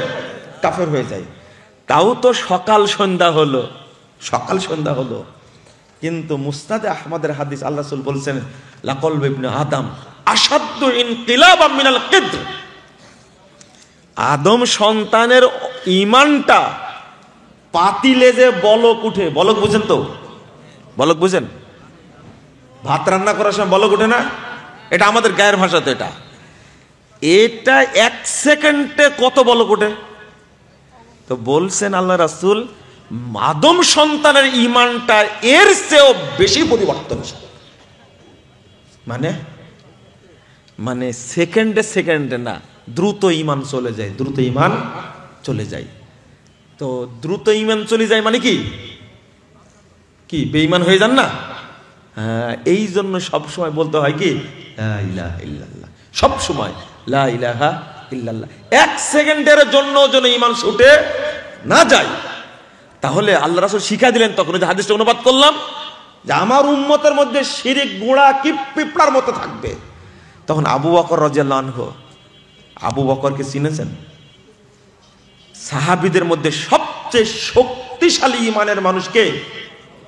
কাফের হয়ে যায়। তাও তো সকাল সন্ধ্যা হলো, সকাল সন্ধ্যা হলো। কিন্তু মুসনাদে আহমদের হাদিস আল্লাহ রাসূল বলছেন লাকলবু ইবনে আদম আশাদ্দু ইনকিলাবাম মিনাল কিদ্র। আদম সন্তানের ঈমানটা পাতিলে যে বলক উঠে, বলক বুঝেন তো? বলক বুঝেন? ভাত রান্না করার সময় বলক উঠে না? এটা আমাদের গায়ের ভাষা তো। এটা 1 সেকেন্ডে কত বলক ওঠে। তো বলছেন আল্লাহ রাসূল আদম সন্তানের ঈমানটা এর চেয়েও বেশি পরিবর্তনশীল। মানে মানে সেকেন্ডে সেকেন্ডে না, দ্রুত ঈমান চলে যায়, দ্রুত ঈমান চলে যায়। তো দ্রুত ঈমান চলে যায় মানে কি? কি বেঈমান হয়ে যান না? হ্যাঁ, এই জন্য সবসময় বলতে হয় কি লা ইলাহা ইল্লাল্লাহ, সব সময় লা ইলাহা ইল্লাল্লাহ। 1 সেকেন্ডের জন্য যেন ঈমান ছুটে না যায়। তাহলে আল্লাহ রাসূল শিক্ষা দিলেন, তখন যে হাদিসটা অনুবাদ করলাম যে আমার উম্মতের মধ্যে শিরিক গোড়া কি পিঁপড়ার মতো থাকবে। তখন আবু বকর রাদিয়াল্লাহু আনহু, আবু বকরকে চিনেছেন? সাহাবীদের মধ্যে সবচেয়ে শক্তিশালী ঈমানের মানুষকে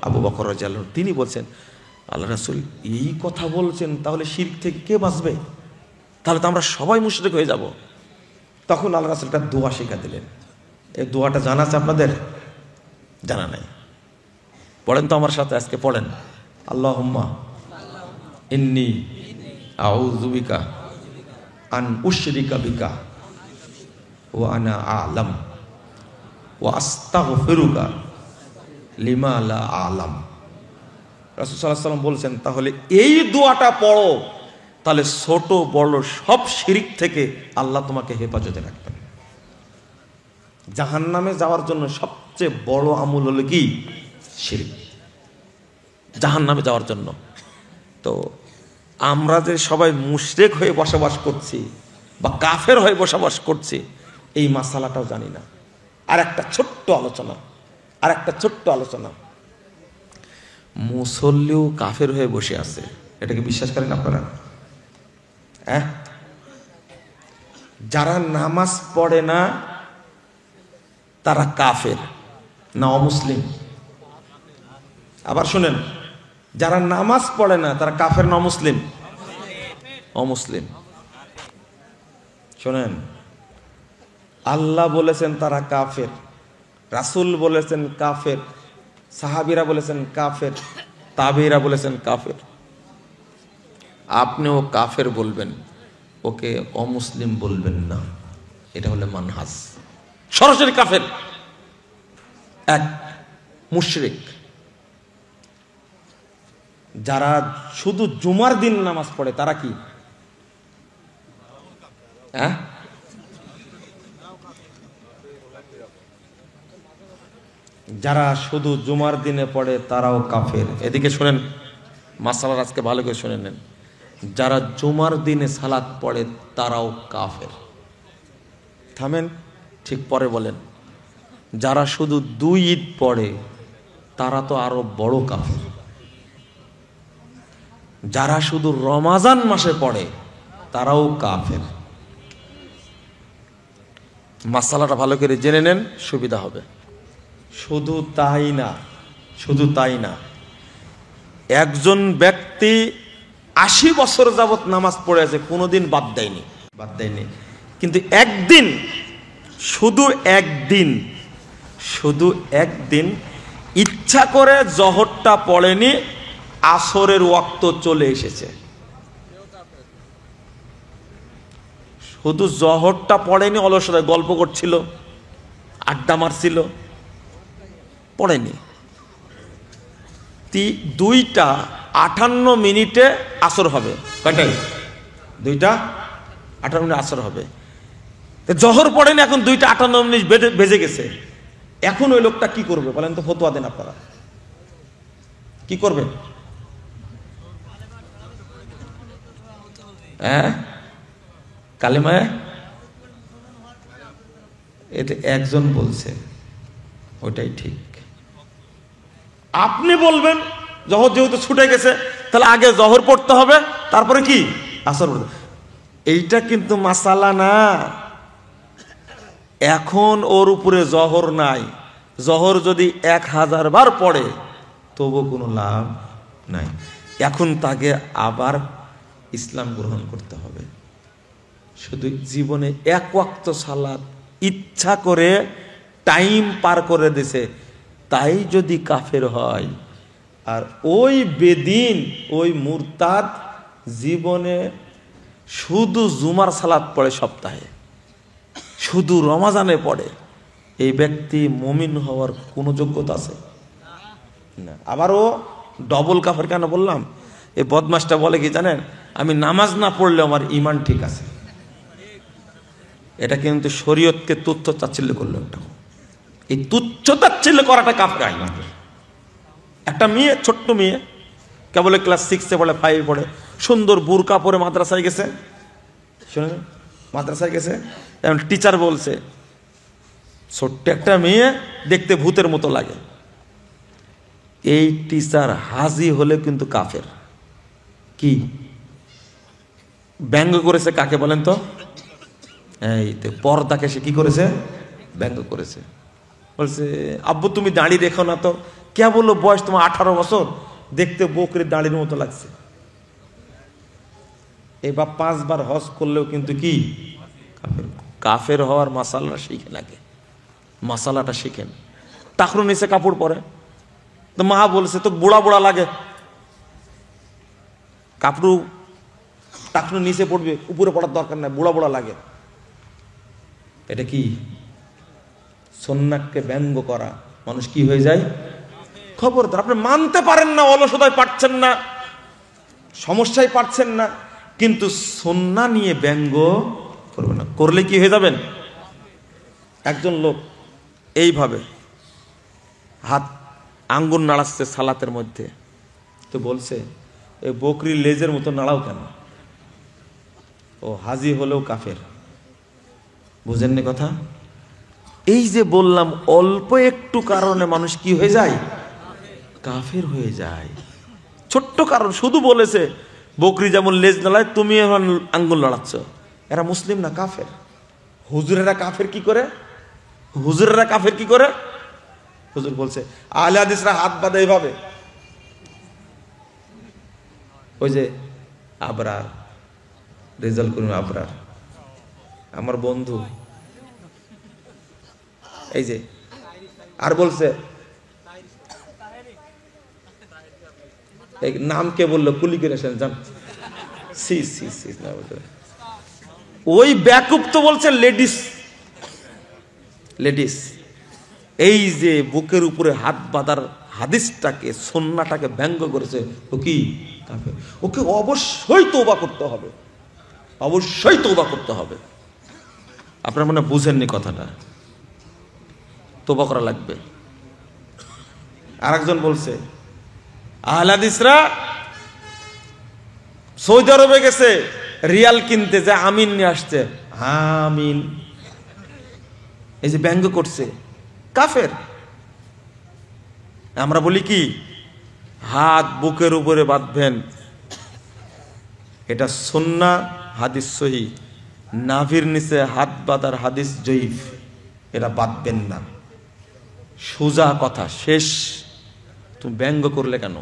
আবু বকর রাদিয়াল্লাহু আনহু। তিনি বলছেন আল্লাহ রাসূল এই কথা বলছেন, তাহলে শিরক থেকে কে বাঁচবে? তাহলে তো আমরা সবাই মুশরিক হয়ে যাব। তখন আল্লাহ রাসূল একটা দোয়া শিক্ষা দিলেন। এই দোয়াটা জানা আছে আপনাদের? জানা নাই? পড়েন তো আমার সাথে, আজকে পড়েন। আল্লাহুম্মা ইন্নী আউযু বিকা আন উশরিকা বিকা ওয়া আনা আ'লাম ওয়া আস্তাগফিরুকা লিমা লা আ'লাম। রাসূল সাল্লাল্লাহু আলাইহি ওয়াসাল্লাম বলছেন, তাহলে এই দোয়াটা পড়ো, তাহলে ছোট বড় সব শিরক থেকে আল্লাহ তোমাকে হেফাজতে রাখবেন। জাহান্নামে যাওয়ার জন্য সবচেয়ে বড় আমল হলো কি? শিরক, জাহান্নামে যাওয়ার জন্য। তো আমরা যে সবাই মুশরিক হয়ে বসবাস করছি বা কাফের হয়ে বসবাস করছি, এই মাসালাটাও জানি না। আর একটা ছোট্ট আলোচনা, মুসল্লিও কাফের হয়ে বসে আছে, এটাকে বিশ্বাস করেন আপনারা? হ্যাঁ, যারা নামাজ পড়ে না তারা কাফের না অমুসলিম? আবার শুনেন, যারা নামাজ পড়ে না তারা কাফের না অমুসলিম? অমুসলিম। শোনেন, আল্লাহ বলেছেন তারা কাফের, রাসূল বলেছেন কাফের, সাহাবীরা বলেছেন কাফের, তাবেঈরা বলেছেন কাফের। আপনিও কাফের বলবেন, ওকে অমুসলিম বলবেন না। এটা হলো মানহাজ, সরাসরি কাফের, এক মুশরিক। যারা শুধু জুমার দিন নামাজ পড়ে তারা কি? হ্যাঁ, যারা শুধু জুমার দিনে পড়ে তারাও কাফের। এদিকে শোনেন, মাসালার আজকে ভালো করে শুনে নেন। যারা জুমার দিনে সালাত পড়ে তারাও কাফের। থামেন, ঠিক পরে বলেন। যারা শুধু 2 ঈদ পড়ে তারা তো আরো বড় কাফের। যারা শুধু রমাজান মাসে পড়ে তারাও কাফের। মাসালাটা ভালো করে জেনে নেন, সুবিধা হবে। শুধু তাই না, একজন ব্যক্তি 80 বছর যাবত নামাজ পড়ে আছে, কোনোদিন বাদ দেয়নি, কিন্তু শুধু একদিন ইচ্ছা করে জহরটা পড়েনি, আসরের ওয়াক্ত চলে এসেছে, শুধু জহরটা পড়েনি, অলসতা গল্প করছিল, আড্ডা মারছিল, পড়েনি। 2টা 58 মিনিটে আসর হবে। কয়টায়? 2টা 58 মিনিট আসর হবে। জহর পড়েনি, এখন 2টা 58 মিনিট বেজে গেছে। এখন ওই লোকটা কি করবে বলেন তো? ফতোয়া দেন আপনারা, কি করবে? হ্যাঁ, কালেমায় এটা একজন বলছে, ওটাই ঠিক। আপনি বলবেন জহর যেহেতু ছুটে গেছে, তাহলে আগে জহর পড়তে হবে, তারপরে কি আসর পড়তে। এইটা কিন্তু মাসালা না। এখন ওর উপরে জহর নাই, জহর যদি 1000 বার পড়ে তবু কোনো লাভ নাই। এখন তাকে আবার ইসলাম গ্রহণ করতে হবে। শুধু জীবনে 1 ওয়াক্ত সালাত ইচ্ছা করে টাইম পার করে দিছে, তাই যদি কাফের হয়। আর ওই বেদিন, ওই মুরতাদ জীবনে শুধু জুমার সালাত পড়ে, সপ্তাহে শুধু রমাজানে পড়ে, এই ব্যক্তি মুমিন হওয়ার কোনো যোগ্যতা আছে না। আবারও ডবল কাফের কেন বললাম? এই বদমাসটা বলে কি জানেন? আমি নামাজ না পড়লে আমার ঈমান ঠিক আছে। এটা কিন্তু শরীয়তকে তুচ্ছ তাচ্ছিল্য করলো। এই তুচ্ছ তাচ্ছিল্য করাটা কাফের আইন। একটা মেয়ে, ছোট্ট মেয়ে, কেবল ক্লাস 6-এ পড়ে, 5-এ পড়ে, সুন্দর বুরকা পরে মাদ্রাসায় গেছে। শুনেন, মাদ্রাসায় গেছে, এখন টিচার বলছে ছোট্ট একটা মেয়ে দেখতে ভূতের মতো লাগে। এই টিচার হাজি হলে কিন্তু কাফের। কি ব্যঙ্গ করেছে কাকে বলেন তো? এই পর্দাকে সে কি করেছে? ব্যঙ্গ করেছে। বলছে, আব্বু তুমি দাঁড়িয়ে রেখো না তো। কে বললো বয়স তোমার 18 বছর, দেখতে বকরির দাঁড়ির মতো লাগছে। এবার 5 বার হজ করলেও কিন্তু কি কাফের হওয়ার মাসালা শিখেন, আগে মাসালাটা শিখেন। টাকরু নিচে কাপড় পরে, তো মা বলছে তো বুড়া বুড়া লাগে, কাপড় টাকরু নিচে পড়বে, উপরে পড়ার দরকার নাই, বুড়া বুড়া লাগে। এটা কি? সুন্নাহকে ব্যঙ্গ করা। মানুষ কি হয়ে যায়? খবরদার, আপনি মানতে পারেন না, অলসতায় পারছেন না, সমস্যায় পারছেন না, কিন্তু সুন্নাহ নিয়ে ব্যঙ্গ করবেন না। করলে কি হয়ে যাবেন? একজন লোক এইভাবে হাত আঙ্গুল নাড়াচ্ছে সালাতের মধ্যে, তো বলছে এই বকরির লেজের মতো নাড়াও কেন? ও হাজি হলেও কাফের। বুঝেননি কথা? এই যে বললাম, অল্প একটু কারণে মানুষ কি হয়ে যায়? কাফের হয়ে যায়। ছোট্ট কারণ, শুধু বলেছে বকরি যেমন লেজ নাড়ায় তুমি এখন আঙ্গুল নাড়াচ্ছ, এরা মুসলিম না, কাফের। হুজুরেরা কাফের কি করে? হুজুরেরা কাফের কি করে? হুজুর বলছে আহলে হাদিসরা হাত বাঁধে এইভাবে। ওই যে আবরার, রেজাল করিম আবরার আমার বন্ধু, এই যে আর বলছে নাম কে বললো? কুলি করে জান। ওই ব্যাকুপ তো বলছে লেডিস। লেডিস এই যে বুকের উপরে হাত বাঁধার হাদিসটাকে, সুন্নাহটাকে ব্যঙ্গ করেছে, ও কি কাফের। ওকে অবশ্যই তওবা করতে হবে, অবশ্যই তওবা করতে হবে। আপনার মনে বুঝেননি কথাটা? তওবা করা লাগবে। আরেকজন বলছে আহলে হাদিসরা সৌদি আরবে গেছে রিয়াল কিনতে, যে আমিন নিয়ে আসছে, আমিন, এই যে ব্যঙ্গ করছে, কাফের। আমরা বলি কি হাত বুকের উপরে বাঁধবেন, এটা সুন্নাহ, হাদিস সহিহ। নাভির নিচে হাত বাঁধার হাদিস জয়ীফ, এটা বাঁধবেন না। সোজা কথা, শেষ। তুমি ব্যঙ্গ করলে কেন?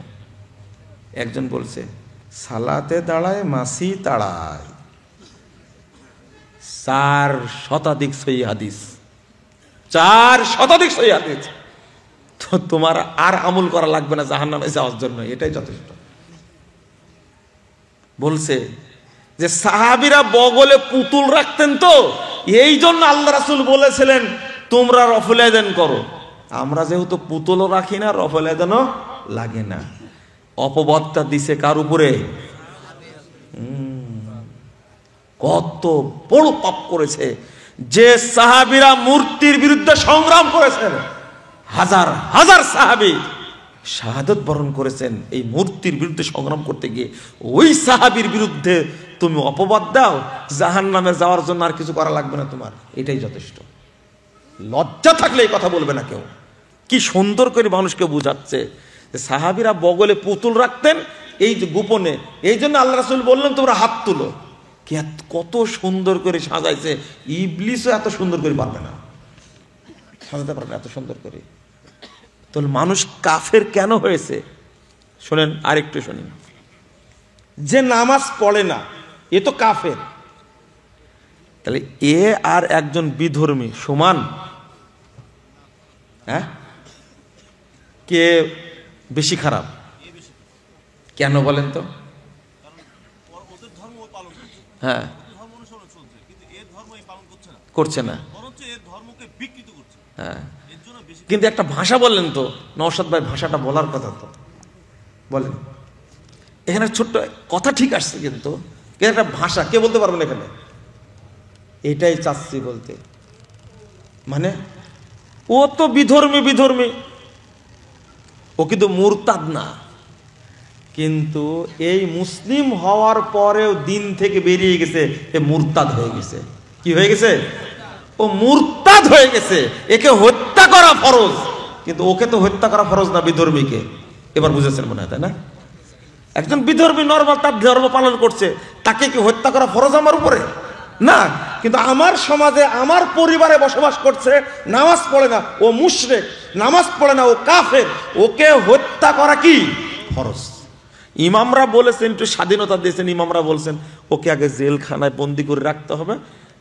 একজন বলছে সালাতে দাঁড়ায় মাসি তাড়ায়, 4 শতাধিক সহিহ হাদিস, 4 শতাধিক সহিহ হাদিস। তো তোমার আর আমল করা লাগবে না জাহান্নামে যাওয়ার জন্য, এটাই যথেষ্ট। বলছে যে সাহাবীরা বগলে পুতুল রাখতেন, তো এই জন্য আল্লাহ রাসূল বলেছিলেন তোমরা রফুল আযান করো। আমরা যেহেতু পুতুলও রাখি না, রফুল আযানও লাগে না। অপবাদটা দিছে কার উপরে? কত বড় পাপ করেছে যে সাহাবীরা মূর্তির বিরুদ্ধে সংগ্রাম করেছেন। হাজার হাজার সাহাবী শাহাদাত বরণ করেছেন এই মূর্তির বিরুদ্ধে সংগ্রাম করতে গিয়ে। ওই সাহাবীর বিরুদ্ধে তুমি অপবাদ দাও, জাহান্নামে যাওয়ার জন্য আর কিছু করা লাগবে না তোমার, এটাই যথেষ্ট। লজ্জা থাকলে এই কথা বলবে না কেউ। কি সুন্দর করে মানুষকে বুঝাচ্ছে যে সাহাবীরা বগলে পুতুল রাখতেন এই যে গোপনে, এই জন্য আল্লাহ রাসূল বললেন তোমরা হাত তুলো। কত সুন্দর করে সাজাইছে, ইবলিসও এত সুন্দর করে পারবে না, সাজাতে পারবে এত সুন্দর করে। তো মানুষ কাফের কেন হয়েছে? শোনেন, আরেকটু শুনি। যে নামাজ পড়ে না এ তো কাফের, তাহলে এ আর একজন বিধর্মী সমান? হ্যাঁ, কে বেশি খারাপ? কেন বলেন তো? হ্যাঁ, করছে না। হ্যাঁ, কিন্তু একটা ভাষা বললেন তো নওশাদ ভাই, ভাষাটা বলার কথা তো বলেন। এখানে ছোট্ট কথা ঠিক আসছে, কিন্তু একটা ভাষা কে বলতে পারবেন এখানে? এটাই চাচ্ছি বলতে। মানে ও তো বিধর্মী, বিধর্মী, ও কিন্তু মুরতাদ না, কিন্তু এই মুসলিম হওয়ার পরেও দিন থেকে বেরিয়ে গেছে, এ মুরতাদ হয়ে গেছে। কি হয়ে গেছে? ও মুরতাদ হয়ে গেছে। একে হত্যা করা ফরজ, কিন্তু ওকে তো হত্যা করা ফরজ না, বিধর্মীকে। এবার বুঝেছেন মনে হয়, তাই না? একজন বিধর্মী নরমাল তার ধর্ম পালন করছে, তাকে কি হত্যা করা ফরজ আমার উপরে? না। কিন্তু আমার সমাজে, আমার পরিবারে বসবাস করছে, নামাজ পড়ে না, ও মুশরিক, নামাজ পড়ে না, ও কাফের, ওকে হত্যা করা কি ফরজ। ইমামরা বলেছেন, একটু স্বাধীনতা দিয়েছেন, ইমামরা বলছেন ওকে আগে জেলখানায় বন্দি করে রাখতে হবে,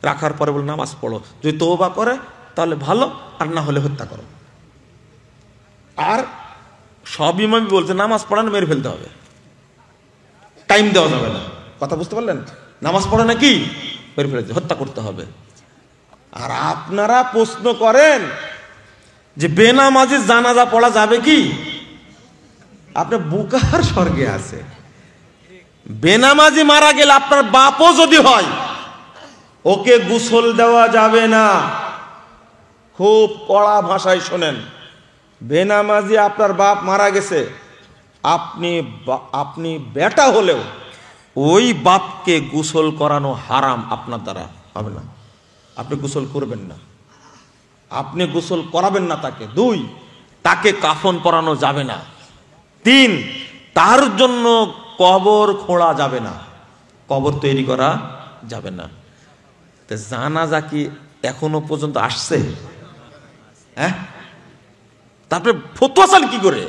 রাখার পরে বলে নামাজ পড়ো, যদি তওবা করে তাহলে ভালো, আর না হলে হত্যা করো। আর সব ইমামই বলছে নামাজ পড়া না, মেরে ফেলতে হবে, টাইম দেওয়া যাবে না। কথা বুঝতে পারলেন? নামাজ পড়ে না কি মেরে ফেলতে, হত্যা করতে হবে। আর আপনারা প্রশ্ন করেন যে বেনামাজি জানাজা পড়া যাবে কি? আপনার বুকার স্বর্গে আছে। বেনামাজি মারা গেলে আপনার বাপও যদি হয়, ওকে গোসল দেওয়া যাবে না। খুব কড়া ভাষায় শোনেন, বেনামাজি আপনার বাপ মারা গেছে, আপনি বেটা হলেও ওই বাপকে গোসল করানো হারাম, আপনার দ্বারা হবে না। আপনি গোসল করবেন না, আপনি গোসল করাবেন না তাকে। 2, তাকে কাফন পরানো যাবে না। 3, তার জন্য কবর খোঁড়া যাবে না, কবর তৈরি করা যাবে না। তো জানাজা কি এখনো পর্যন্ত আসছে? হ্যাঁ, তারপরে ফতোয়া চাল কি করে?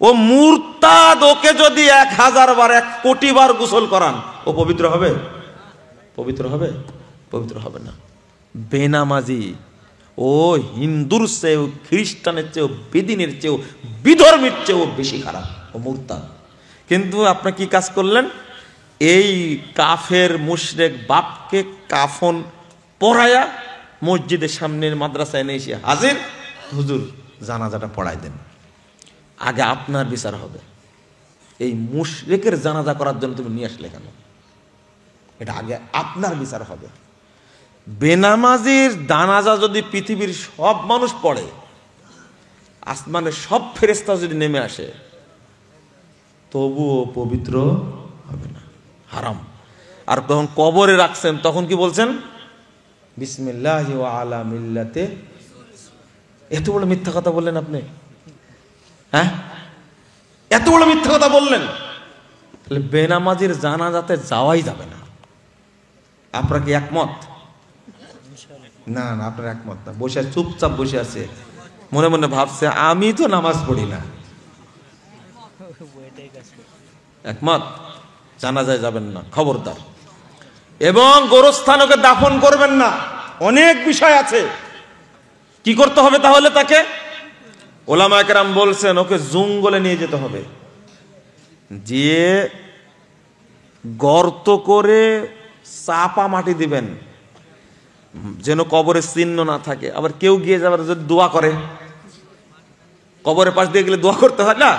ও মুরতাদ, ওকে যদি 1000 বার 1 কোটি বার গোসল করান, ও পবিত্র হবে? পবিত্র হবে? পবিত্র হবে না। বেনামাজি ও হিন্দুর চেয়েও, খ্রিস্টানের চেয়েও, বেদিনের চেয়েও, বিধর্মীর চেয়েও বেশি খারাপ, ও মুরতাদ। কিন্তু আপনি কি কাজ করলেন? এই কাফের মুশরিক বাপকে কাফন পরায়া মসজিদের সামনের মাদ্রাসায় এনে এসে হাজির, হুজুর জানাজাটা পড়াই দেন। আগে আপনার বিচার হবে। এই মুশরিকের জানাজা করার জন্য তুমি নিয়ে আসলে কেন? এটা আগে আপনার বিচার হবে। বেনামাজির জানাজা যদি পৃথিবীর সব মানুষ পড়ে, আসমানের সব ফেরেশতা যদি নেমে আসে, তবুও পবিত্র হবে না, হারাম। আর তখন কবরে রাখছেন, তখন কি বলছেন? বিসমিল্লাহি ওয়া আলা মিল্লাতে। এত বড় মিথ্যা কথা বললেন আপনি, হ্যাঁ? এত বড় মিথ্যা কথা বললেন। তাহলে বেনামাজির জানাজাতে যাওয়াই যাবে না। আপনারা কি একমত? না না, আপনার একমত না। বসে চুপচাপ বসে আছে, মনে মনে ভাবছে আমি তো নামাজ পড়ি না। একমত? জানাজায় যাবেন না, খবরদার। এবং গোরস্থান ওকে দাফন করবেন না। অনেক বিষয় আছে। কি করতে হবে তাহলে? তাকে ওলামায়ে কেরাম বলছেন ওকে জঙ্গলে নিয়ে যেতে হবে, যে গর্ত করে চাপা মাটি দিবেন, যেন কবরের চিহ্ন না থাকে। আবার কেউ গিয়ে যাবার যদি দোয়া করে, কবরের পাশ দিয়ে গেলে দোয়া করতে হয় না?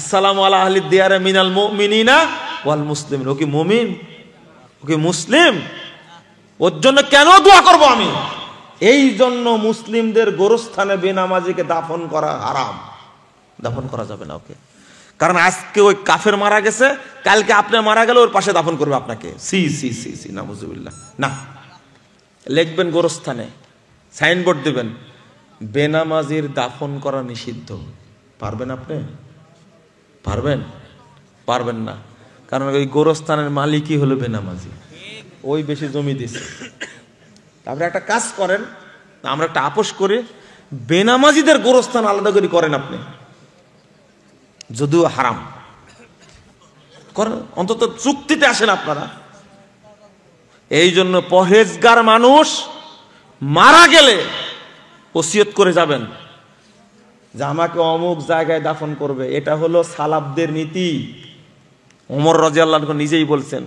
আসসালামু আলা আহলি দিয়ারে মিনাল মুমিনিনা ওয়াল মুসলিমিন। ও কি মুমিন? ও কি মুসলিম? ওর জন্য কেন দোয়া করব আমি? এই জন্য মুসলিমদের গোরস্থানে বেনামাজিকে দাফন করা হারাম, দাফন করা যাবে না ওকে। কারণ আজকে ওই কাফের মারা গেছে, কালকে আপনি মারা গেলে ওর পাশে দাফন করবে আপনাকে। সি সি সি সি, নাউজুবিল্লাহ। না, লিখবেন গোরস্থানে, সাইনবোর্ড দিবেন, বেনামাজির দাফন করা নিষিদ্ধ। পারবেন আপনি? পারবেন? পারবেন না। কারণ ওই গোরস্থানের মালিকই হলো বেনামাজি, ওই বেশি জমি দিছে। তারপরে একটা কাজ করেন, আমরা একটা আপোষ করি, বেনামাজিদের গোরস্থান আলাদা করে করেন আপনি, যদিও হারাম করেন, অন্তত চুক্তিতে আসেন আপনারা। এই জন্য পরহেজগার মানুষ মারা গেলে ওসিয়ত করে যাবেন যে আমাকে অমুক জায়গায় দাফন করবে। এটা হলো সালাফদের নীতি। ওমর রাদিয়াল্লাহু আনহু নিজেই বলছেন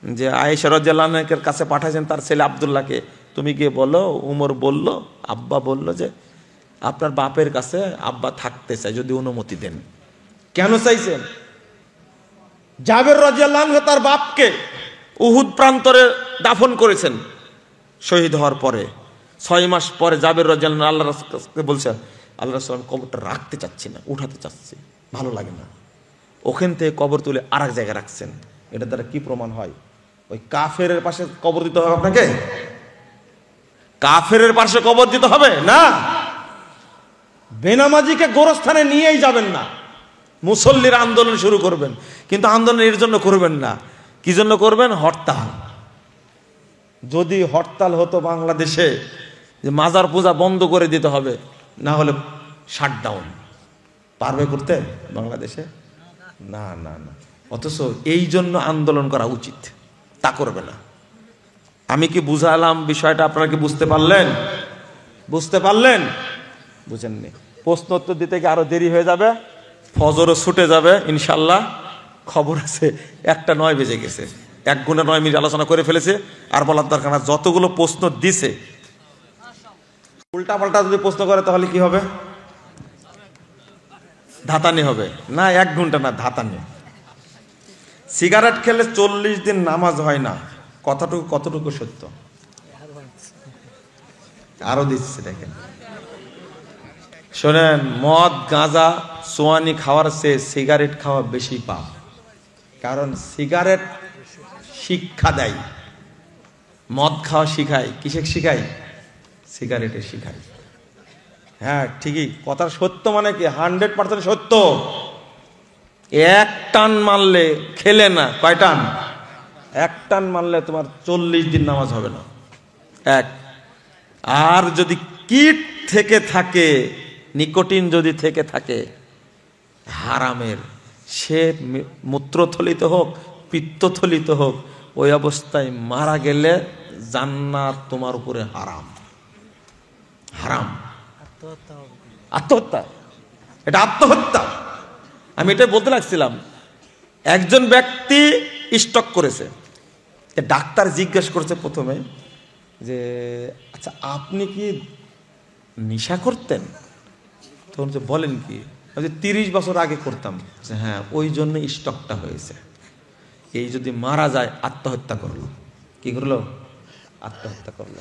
যে আয়েশা রাদিয়াল্লাহু আনহার কাছে পাঠাইছেন তার ছেলে আব্দুল্লাহকে, তুমি গিয়ে বলো, উমর বলল, আব্বা বলল যে আপনার বাপের কাছে আব্বা থাকতে চাই, যদি অনুমতি দেন। কেন চাইছেন? জাবের রাদিয়াল্লাহু আনহু তার বাপকে উহুদ প্রান্তরে দাফন করেছেন শহীদ হওয়ার পরে। 6 মাস পরে জাবের রাদিয়াল্লাহু আনহু আল্লাহর কাছে বলছে, আল্লাহ রাসূল কবরটা রাখতে চাচ্ছি না, উঠাতে চাচ্ছি, ভালো লাগে না। ওখান থেকে কবর তুলে আর এক জায়গায় রাখছেন। এটা দ্বারা কি প্রমাণ হয়? ওই কাফের পাশে কবর দিতে হবে আপনাকে? কাফের পাশে কবর দিতে হবে না। বেনামাজিকে গোরস্থানে নিয়েই যাবেন না। মুসল্লির আন্দোলন শুরু করবেন, কিন্তু আন্দোলন এর জন্য করবেন না। কি জন্য করবেন? হরতাল। যদি হরতাল হতো বাংলাদেশে যে মাজার পূজা বন্ধ করে দিতে হবে, না হলে শাটডাউন, পারবে করতে বাংলাদেশে? না না না। অথচ এই জন্য আন্দোলন করা উচিত, তা করবে না। আমি কি বুঝালাম বিষয়টা? আপনারা কি বুঝতে পারলেন? বুঝতে পারলেন? বুঝেননি? প্রশ্ন উত্তর দিতে কি আরো দেরি হয়ে যাবে, ফজরও ছুটে যাবে ইনশাল্লাহ। খবর আছে 1টা 9 বেজে গেছে। 1 ঘন্টা 9 মিনিট আলোচনা করে ফেলেছে, আর বলার দরকার না। যতগুলো প্রশ্ন দিছে উল্টা পাল্টা যদি প্রশ্ন করে তাহলে কি হবে? ধাতানি হবে না। 1 ঘন্টা না, ধাতানি। সিগারেট খেলে 40 দিন নামাজ হয় না, কতটুকু সত্য? আরো দিচ্ছে, দেখেন শোনেন, মদ গাঁজা সোয়ানি খাওয়ার চেয়ে সিগারেট খাওয়া বেশি পাপ। কারণ সিগারেট শিক্ষা দেয়, মদ খাওয়া শিখায়। কিসে শিখায়? সিগারেটে শিখায়। হ্যাঁ ঠিকই, কথা সত্য, মানে কি 100% সত্য। 1 টান মারলে, খেলে না, কয় টান? 1 টান মারলে তোমার 40 দিন নামাজ হবে না। আর যদি কীট থেকে থাকে, নিকোটিন যদি থেকে থাকে হারামের, সে মূত্রথলিত হোক পিত্তথলিত হোক, ওই অবস্থায় মারা গেলে জান্নাত তোমার উপরে হারাম। হারাম। আত্মহত্যা, এটা আত্মহত্যা। আমি এটা বলতে লাগছিলাম। একজন ব্যক্তি স্ট্রোক করেছে, ডাক্তার জিজ্ঞেস করছে প্রথমে যে আচ্ছা আপনি কি নেশা করতেন? তখন বলেন কি? 30 বছর আগে করতাম। হ্যাঁ, ওই জন্য স্ট্রোকটা হয়েছে। এই যদি মারা যায়, আত্মহত্যা করলো। কি করলো? আত্মহত্যা করলো।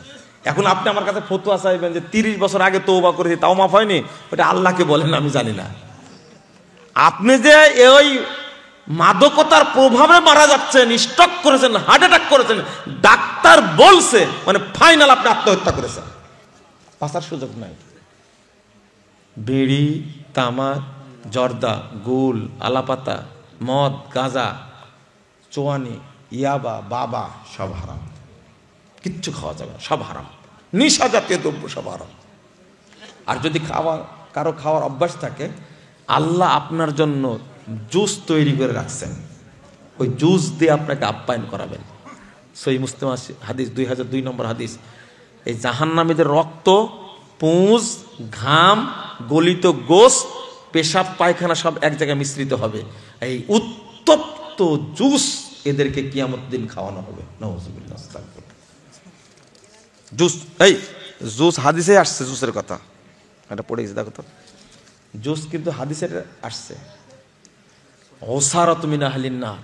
এখন আপনি আমার কাছে ফতোয়া চাইবেন যে 30 বছর আগে তওবা করেছি তাও মাফ হয়নি, ওটা আল্লাহকে বলেন, আমি জানি না। আপনি যে ওই মাদকতার প্রভাবে মারা যাচ্ছেন, স্ট্রোক করেছেন, হার্ট অ্যাটাক করেছেন, ডাক্তার বলছে, মানে ফাইনাল আপনি আত্মহত্যা করেছেন, বাঁচার সুযোগ নাই। বিড়ি, তামাক, জর্দা, গুল, আলাপাতা, মদ, গাঁজা, চোয়ানি, ইয়াবা, বাবা, সব হারাম। কিচ্ছু খাওয়া যাবে না, সব হারাম। নিশা জাতীয় দ্রব্য সব হারাম। আর যদি কারো খাওয়ার অভ্যাস থাকে, আল্লাহ আপনার জন্য জুস তৈরি করে রাখছেন, ওই জুস দিয়ে আপনাকে আপ্যায়ন করাবেন। সহিহ মুসলিম হাদিস, 2002 নম্বর হাদিস। এই জাহান্নামীদের রক্ত, পুঁজ, ঘাম, গলিত গোশত, পেশাব, পায়খানা সব এক জায়গায় মিশ্রিত হবে। এই উত্তপ্ত জুস এদেরকে কিয়ামত দিন খাওয়ানো হবে। নাউযুবিল্লাহ। জুস, এই জুস হাদিসে আসছে, জুসের কথা এটা পড়ে গেছে, দেখো তো। জুস কিন্তু হাদিসের আসছে। ওসারাত মিন আহলিন নার।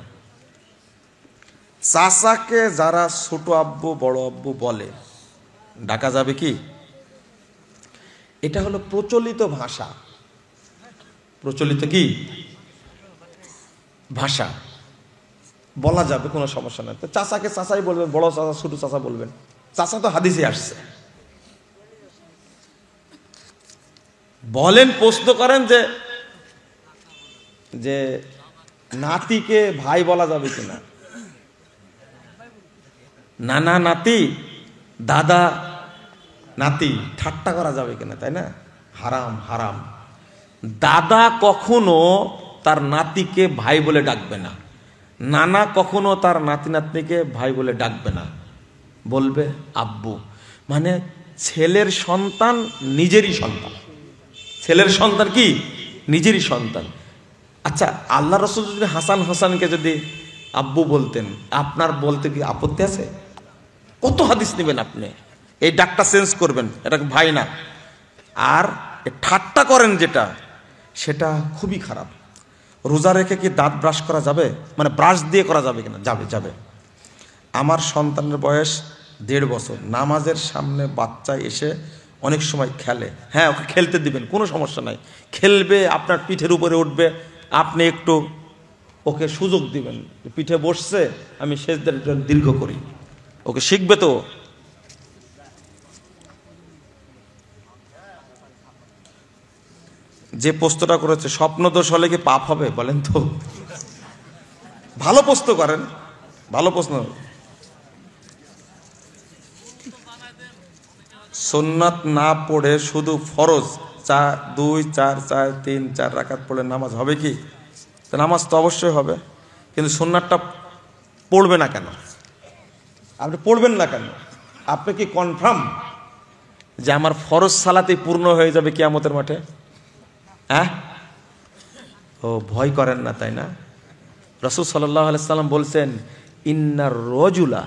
চাচাকে যারা ছোট আব্বু বড় আব্বু বলে, ডাকা যাবে কি? এটা হলো প্রচলিত ভাষা। প্রচলিত কি ভাষা, বলা যাবে, কোনো সমস্যা নাই। তো চাচাকে চাচাই বলবেন, বড় চাচা ছোট চাচা বলবেন। চাচা তো হাদিসে আসছে। বলেন, প্রশ্ন করেন যে নাতিকে ভাই বলা যাবে কিনা, নানা নাতি, দাদা নাতি ঠাট্টা করা যাবে কিনা, তাই না? হারাম, হারাম। দাদা কখনো তার নাতিকে ভাই বলে ডাকবে না, নানা কখনো তার নাতি নাতনিকে ভাই বলে ডাকবে না, বলবে আব্বু। মানে ছেলের সন্তান নিজেরই সন্তান, ছেলের সন্তান কি নিজেরই সন্তান। আচ্ছা, আল্লাহ রাসূল যদি হাসান হাসানকে যদি আব্বু বলতেন, আপনার বলতে কি আপত্তি আছে? কত হাদিস নেবেন আপনি? এই ডাকটা চেঞ্জ করবেন, এটা ভাই না। আর ঠাট্টা করেন যেটা, সেটা খুবই খারাপ। রোজা রেখে কি দাঁত ব্রাশ করা যাবে? মানে ব্রাশ দিয়ে করা যাবে কিনা? যাবে, যাবে। আমার সন্তানের বয়স 1.5 বছর, নামাজের সামনে বাচ্চা এসে অনেক সময় খেলে। হ্যাঁ, ওকে খেলতে দিবেন, কোনো সমস্যা নাই। খেলবে, আপনার পিঠের উপরে উঠবে, আপনি একটু ওকে সুযোগ দিবেন। পিঠে বসছে, আমি সেজদাটা দীর্ঘ করি, ওকে শিখবে তো। যে প্রশ্নটা করেছে, স্বপ্ন দোষ হলে কি পাপ হবে বলেন তো? ভালো প্রশ্ন করেন, ভালো প্রশ্ন। সুন্নাত না পড়ে শুধু ফরজ 2, 4, 3, 4 রাকাত পড়লে নামাজ হবে কি? তো নামাজ তো অবশ্যই হবে, কিন্তু সুন্নাতটা পড়বে না কেন? আপনি পড়বেন না কেন? আপনি কি কনফার্ম যে আমার ফরজ সালাতেই পূর্ণ হয়ে যাবে কিয়ামতের মাঠে? হ্যাঁ, ও ভয় করেন না, তাই না? রাসূল সাল্লাল্লাহু আলাইহি সাল্লাম বলছেন, ইন্নার রজুলা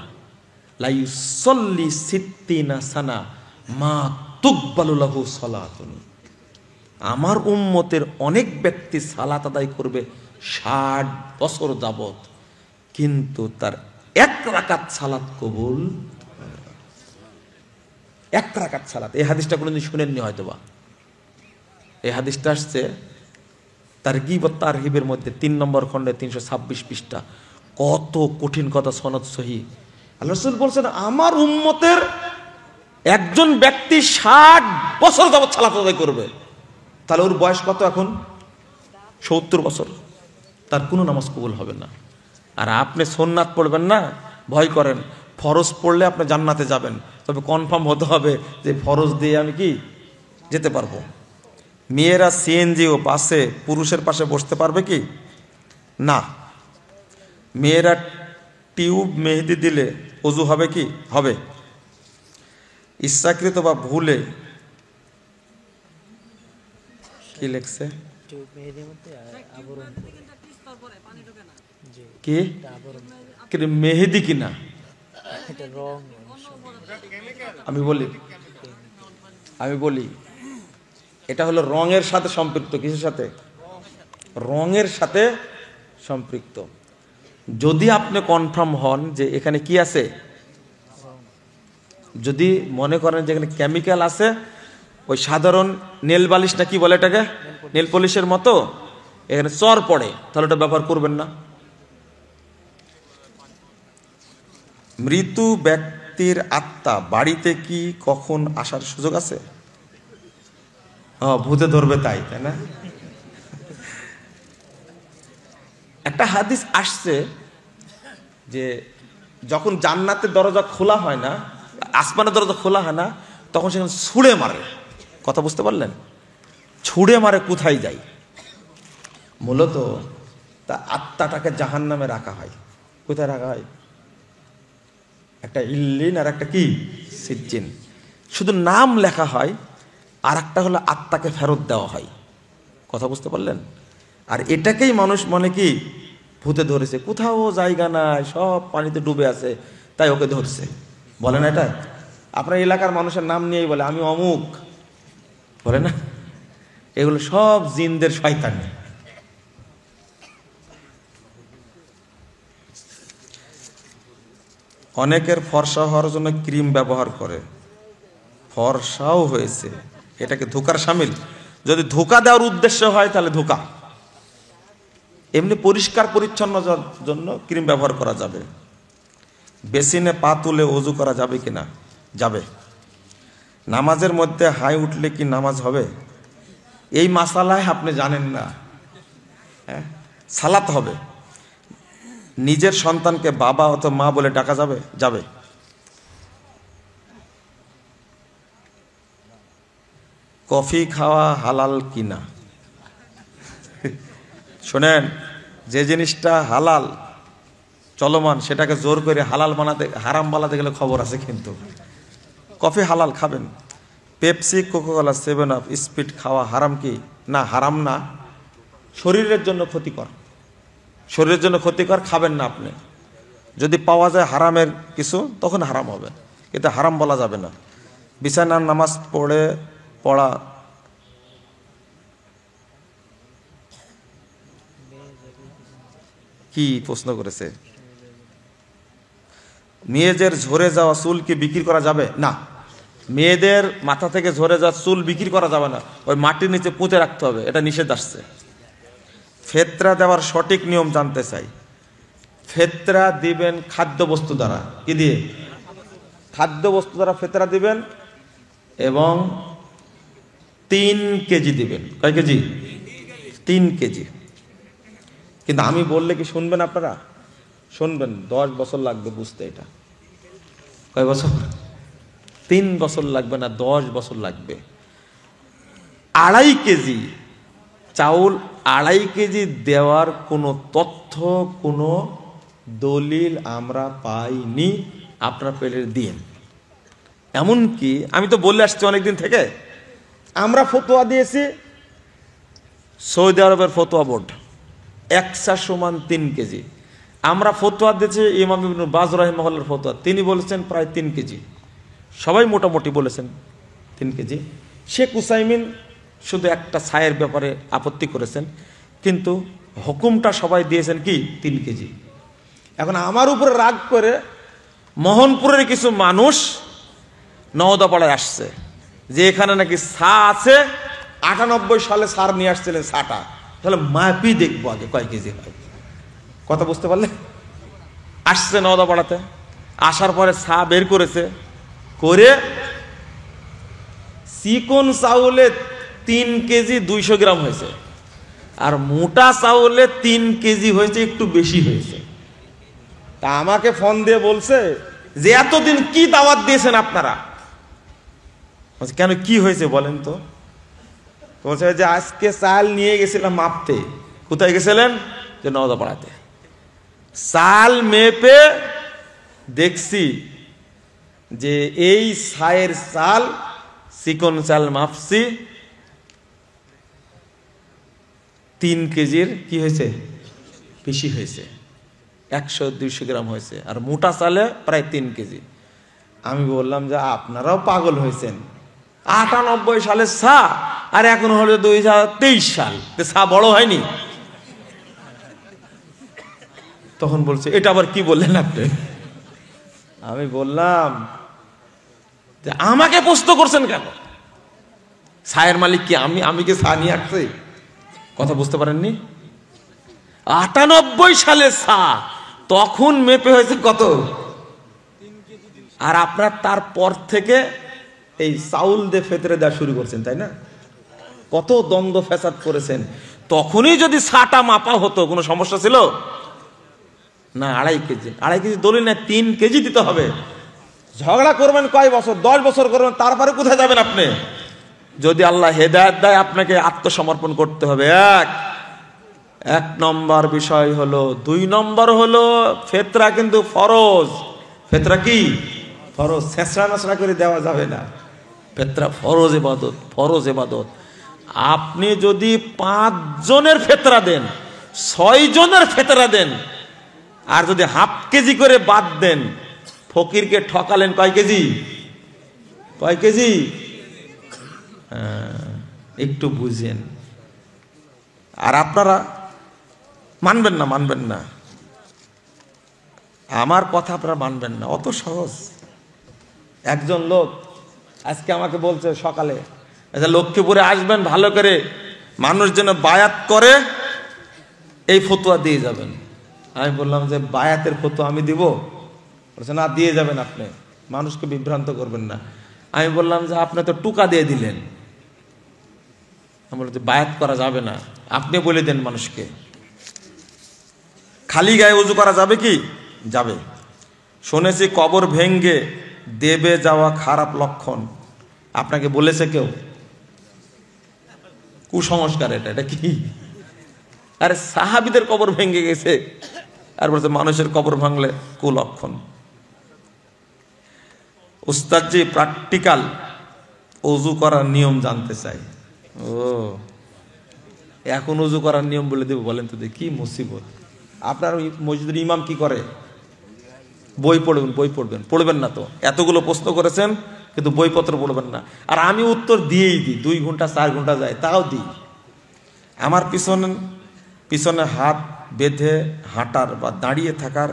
লা ইউসাল্লি সিত্তিনা সানা মা তুকবালু লাহু সালাতুন, আমার উম্মতের অনেক ব্যক্তি সালাত আদায় করবে 60 বছর যাবত, কিন্তু তার 1 রাকাত সালাত কবুল, 1 রাকাত সালাত। এই হাদিসটা কোনোদিন শুনেননি হয়তোবা। এই হাদিসটা আসছে তারগীব ওয়াত তারহিবের মধ্যে 3 নম্বর খণ্ডে 326 পৃষ্ঠা। কত কঠিন কথা, সনদ সহিহ। আল্লাহ রাসূল বলছেন আমার উম্মতের একজন ব্যক্তি 60 বছর যাবত সালাত আদায় করবে, তাহলে ওর বয়স কত এখন? 70 বছর। তার কোনো নামাজ কবুল হবে না। আর আপনি সুন্নাত পড়বেন না, ভয় করেন। ফরজ পড়লে আপনি জান্নাতে যাবেন, তবে কনফার্ম হতে হবে যে ফরজ দিয়ে আমি কি যেতে পারবো। মেয়েরা সিএনজি ও বাসে পুরুষের পাশে বসতে পারবে কি? না। মেয়েরা টিউব মেহেদি দিলে ওযু হবে কি? হবে। ইচ্ছাকৃত বা ভুলে কি লেখছে কি মেহেদি কিনা, আমি বলি এটা হলো রঙের সাথে সম্পৃক্ত। কিসের সাথে? রঙের সাথে সম্পৃক্ত। যদি আপনি কনফার্ম হন যে এখানে কি আছে, যদি মনে করেন যে এখানে কেমিক্যাল আছে, ওই সাধারণ নেল বালিশ না কি বলে এটাকে, নেল পলিশের মতো এখানে চর পড়ে, তাহলে ওটা ব্যবহার করবেন না। মৃত্যু ব্যক্তির আত্মা বাড়িতে কি কখন আসার সুযোগ আছে? ভূতে ধরবে তাই না? একটা হাদিস আসছে যে যখন জান্নাতের দরজা খোলা হয় না, আসমানের দরজা খোলা হয় না, তখন সেখানে ছুঁড়ে মারে। কথা বুঝতে পারলেন? ছুঁড়ে মারে কোথায় যায়? মূলত তা আত্মাটাকে জাহান্নামে রাখা হয়। কোথায় রাখা হয়? একটা ইল্লিন আর একটা কি সিজ্জিন, শুধু নাম লেখা হয়, আর একটা হলো আত্মাকে ফেরত দেওয়া হয়। কথা বুঝতে পারলেন? আর এটাকেই মানুষ মনে কি ভূতে ধরেছে, কোথাও জায়গা নাই, সব পানিতে ডুবে আছে, তাই ওকে ধরছে। বলে না এটা? আপনার এলাকার মানুষের নাম নিয়েই বলে আমি অমুক, বলে না? এগুলো সব জিনদের শয়তানি। অনেকের ফর্সা হওয়ার জন্য ক্রিম ব্যবহার করে, ফর্সাও হয়েছে, এটাকে ধোঁকার শামিল? যদি ধোঁকা দেওয়ার উদ্দেশ্য হয় তাহলে ধোঁকা। এমনি পরিষ্কার পরিচ্ছন্নতার জন্য ক্রিম ব্যবহার করা যাবে। বেসিনে পা তুলে ওযু করা যাবে কিনা? যাবে। নামাজের মধ্যে হাই উঠলে কি নামাজ হবে? এই মাসালায় আপনি জানেন না। সালাত হবে। নিজের সন্তানকে বাবা অথবা মা বলে ডাকা যাবে? যাবে। কফি খাওয়া হালাল কিনা? শোনেন, যে জিনিসটা হালাল চলমান সেটাকে জোর করে হালাল বানাতে, হারাম বানাতে গেলে খবর আছে। কিন্তু কফি হালাল, খাবেন। পেপসি, কোকাকোলা, 7 আপ, স্পিড খাওয়া হারাম কি? না, হারাম না, শরীরের জন্য ক্ষতিকর। শরীরের জন্য ক্ষতিকর, খাবেন না আপনি। যদি পাওয়া যায় হারামের কিছু, তখন হারাম হবে, কিন্তু হারাম বলা যাবে না। বিছানার নামাজ পড়া কি প্রশ্ন করেছে? মেয়েদের ঝরে যাওয়া চুল কি বিক্রি করা যাবে? না, মেয়েদের মাথা থেকে ঝরে যাওয়া চুল বিক্রি করা যাবে না, ওই মাটির নিচে পুঁতে রাখতে হবে, এটা নিষেধ আসছে। ফেতরা দেওয়ার সঠিক নিয়ম জানতে চাই। ফেতরা দিবেন খাদ্যবস্তু দ্বারা। কি দিয়ে? খাদ্যবস্তু দ্বারা ফেতরা দিবেন, এবং 3 কেজি দিবেন। কয় কেজি? 3 কেজি। কিন্তু আমি বললে কি শুনবেন আপনারা? শুনবেন। 10 বছর লাগবে বুঝতে। এটা কয় বছর? 3 বছর লাগবে না, 10 বছর লাগবে। 2.5 কেজি চাউল, 2.5 কেজি দেওয়ার কোনো তথ্য, কোনো দলিল আমরা পাইনি। আপনারা পেলে দিন। এমনকি আমি তো বলে আসছি অনেকদিন থেকে, আমরা ফতোয়া দিয়েছি, সৌদি আরবের ফতোয়া বোর্ড 1 সা = 3 কেজি। আমরা ফতোয়া দিয়েছি ইমাম ইবনে বাজ রাহিমাহুল্লাহর ফতোয়া, তিনি বলেছেন প্রায় 3 কেজি, সবাই মোটামুটি বলেছেন 3 কেজি। শেখ উসাইমিন শুধু একটা ছায়ের ব্যাপারে আপত্তি করেছেন, কিন্তু হুকুমটা সবাই দিয়েছেন কি 3 কেজি। এখন আমার উপরে রাগ করে মোহনপুরের কিছু মানুষ নওদাপাড়ায় আসছে যে এখানে নাকি ছা আছে, 98 সালে সার নিয়ে আসছিলেন ছাটা, তাহলে মাপি দেখবো আগে কয় কেজি হয়। কথা বুঝতে পারলে? আসছে নওদাপাড়াতে, আসার পরে ছা বের করেছে, করে চিকন চাউলে 3 কেজি 200 গ্রাম হয়েছে, আর মোটা চাউলে 3 কেজি হয়েছে, একটু বেশি হয়েছে। তা আমাকে ফোন দিয়ে বলছে যে এতদিন কি দাওয়াত দিয়েছেন আপনারা? কেন, কি হয়েছে বলেন তো? বলছে যে আজকে চাল নিয়ে গেছিলাম মাপতে। কোথায় গেছিলেন? যে নওদাপাড়াতে। চাল মেপে দেখছি যে এই ছায়ের চাল, চিকন চাল মাপছি, 3 কেজির কি হয়েছে, বেশি হয়েছে, 100-200 গ্রাম হয়েছে, আর মোটা চালে প্রায় 3 কেজি। আমি বললাম যে আপনারাও পাগল হয়েছেন, 98 সালে ছা, আর এখন হলো 2023 সাল, ছা বড় হয়নি? তখন বলছে এটা আবার কি বললেন আপনি? আমি বললাম যে আমাকে প্রশ্ন করছেন কেন? ছায়ের মালিক কি আমি কি ছা নিয়ে আসছি? কথা বুঝতে পারেননি? 98 সালে ছা, তখন মেপে হয়েছে কত? আর আপনার তারপর থেকে এই চাউল দিয়ে ফেতরে দেওয়া শুরু করছেন, তাই না? কত দ্বন্দ্ব ফ্যাসাদ করেছেন। তখনই যদি ছাটা মাপা হতো কোনো সমস্যা ছিল না? 2.5 কেজি দলিল না, 3 কেজি দিতে হবে। ঝগড়া করবেন কয় বছর? 10 বছর করবেন, তারপরে কোথায় যাবেন আপনি? যদি আল্লাহ হেদায়েত দেয়, আপনাকে আত্মসমর্পণ করতে হবে। এক নম্বর বিষয় হলো। 2 নম্বর হলো ফেতরা কিন্তু ফরজ। ফেতরা কি ফরজ, ছেঁচড়া নাচড়া করে দেওয়া যাবে না। ফেতরা ফরজ ইবাদত, ফরজ ইবাদত। আপনি যদি 5 জনের ফেতরা দেন, 6 জনের ফেতরা দেন, আর যদি হাফ কেজি করে বাদ দেন, ফকিরকে ঠকালেন কয় কেজি? কয় কেজি? একটু বুঝেন। আর আপনারা মানবেন না, আমার কথা আপনারা মানবেন না, অত সহজ। একজন লোক আজকে আমাকে বলছে সকালে, আচ্ছা লক্ষ্মীপুরে আসবেন, ভালো করে মানুষ যেন বায়াত করে এই ফতোয়া দিয়ে যাবেন। আমি বললাম যে বায়াতের ফতোয়া আমি দিব? বলছে না, দিয়ে যাবেন আপনি, মানুষকে বিভ্রান্ত করবেন না। আমি বললাম যে আপনি তো টুকা দিয়ে দিলেন। আমি বললাম যে বায়াত করা যাবে না, আপনি বলে দেন মানুষকে। খালি গায়ে উজু করা যাবে কি? যাবে। শুনেছি কবর ভেঙ্গে দেবে যাওয়া খারাপ লক্ষণ, আপনাকে বলেছে কেউ? কুসংস্কার এটা কি? আরে সাহাবীদের কবর ভেঙে গেছে, আর বলছে মানুষের কবর ভাঙলে কুলক্ষণ। উস্তাদজি প্র্যাকটিক্যাল ওযু করার নিয়ম জানতে চাই। ও, এখন ওযু করার নিয়ম বলে দেব? বলেন তো দেখি, কি মুসিবত। আপনার মসজিদের ইমাম কি করে? বই পড়বেন। পড়বেন না তো? এতগুলো প্রশ্ন করেছেন কিন্তু বইপত্র পড়বেন না। আর আমি উত্তর দিয়েই দিই, 2 ঘন্টা 4 ঘন্টা যায়, তাও দিই। আমার পিছনে হাত বেঁধে হাঁটার বা দাঁড়িয়ে থাকার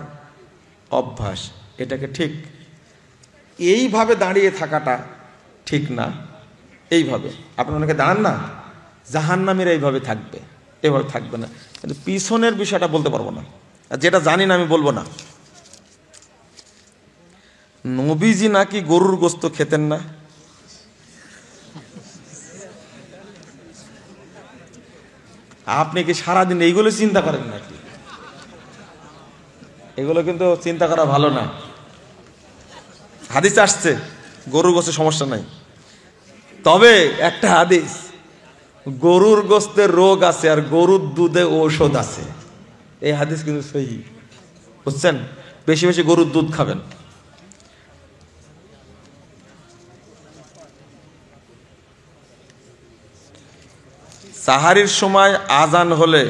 অভ্যাস, এটাকে ঠিক এইভাবে দাঁড়িয়ে থাকাটা ঠিক না। এইভাবে আপনারা অনেকে দাঁড়ান না, জাহান্নামীরা এইভাবে থাকবে, এভাবে থাকবে না। কিন্তু পিছনের বিষয়টা বলতে পারবো না, আর যেটা জানি না আমি বলবো না। নবীজি নাকি গরুর গোশত খেতেন না। আপনি কি সারাদিন এইগুলো চিন্তা করেন নাকি? এগুলো কিন্তু চিন্তা করা ভালো না। হাদিস আসছে গরুর গোশতে সমস্যা নাই, তবে একটা হাদিস, গরুর গোশতের রোগ আছে আর গরুর দুধে ঔষধ আছে। এই হাদিস কিন্তু সহিহ, বুঝছেন? বেশি বেশি গরুর দুধ খাবেন। সাহারির সময় আজান হলে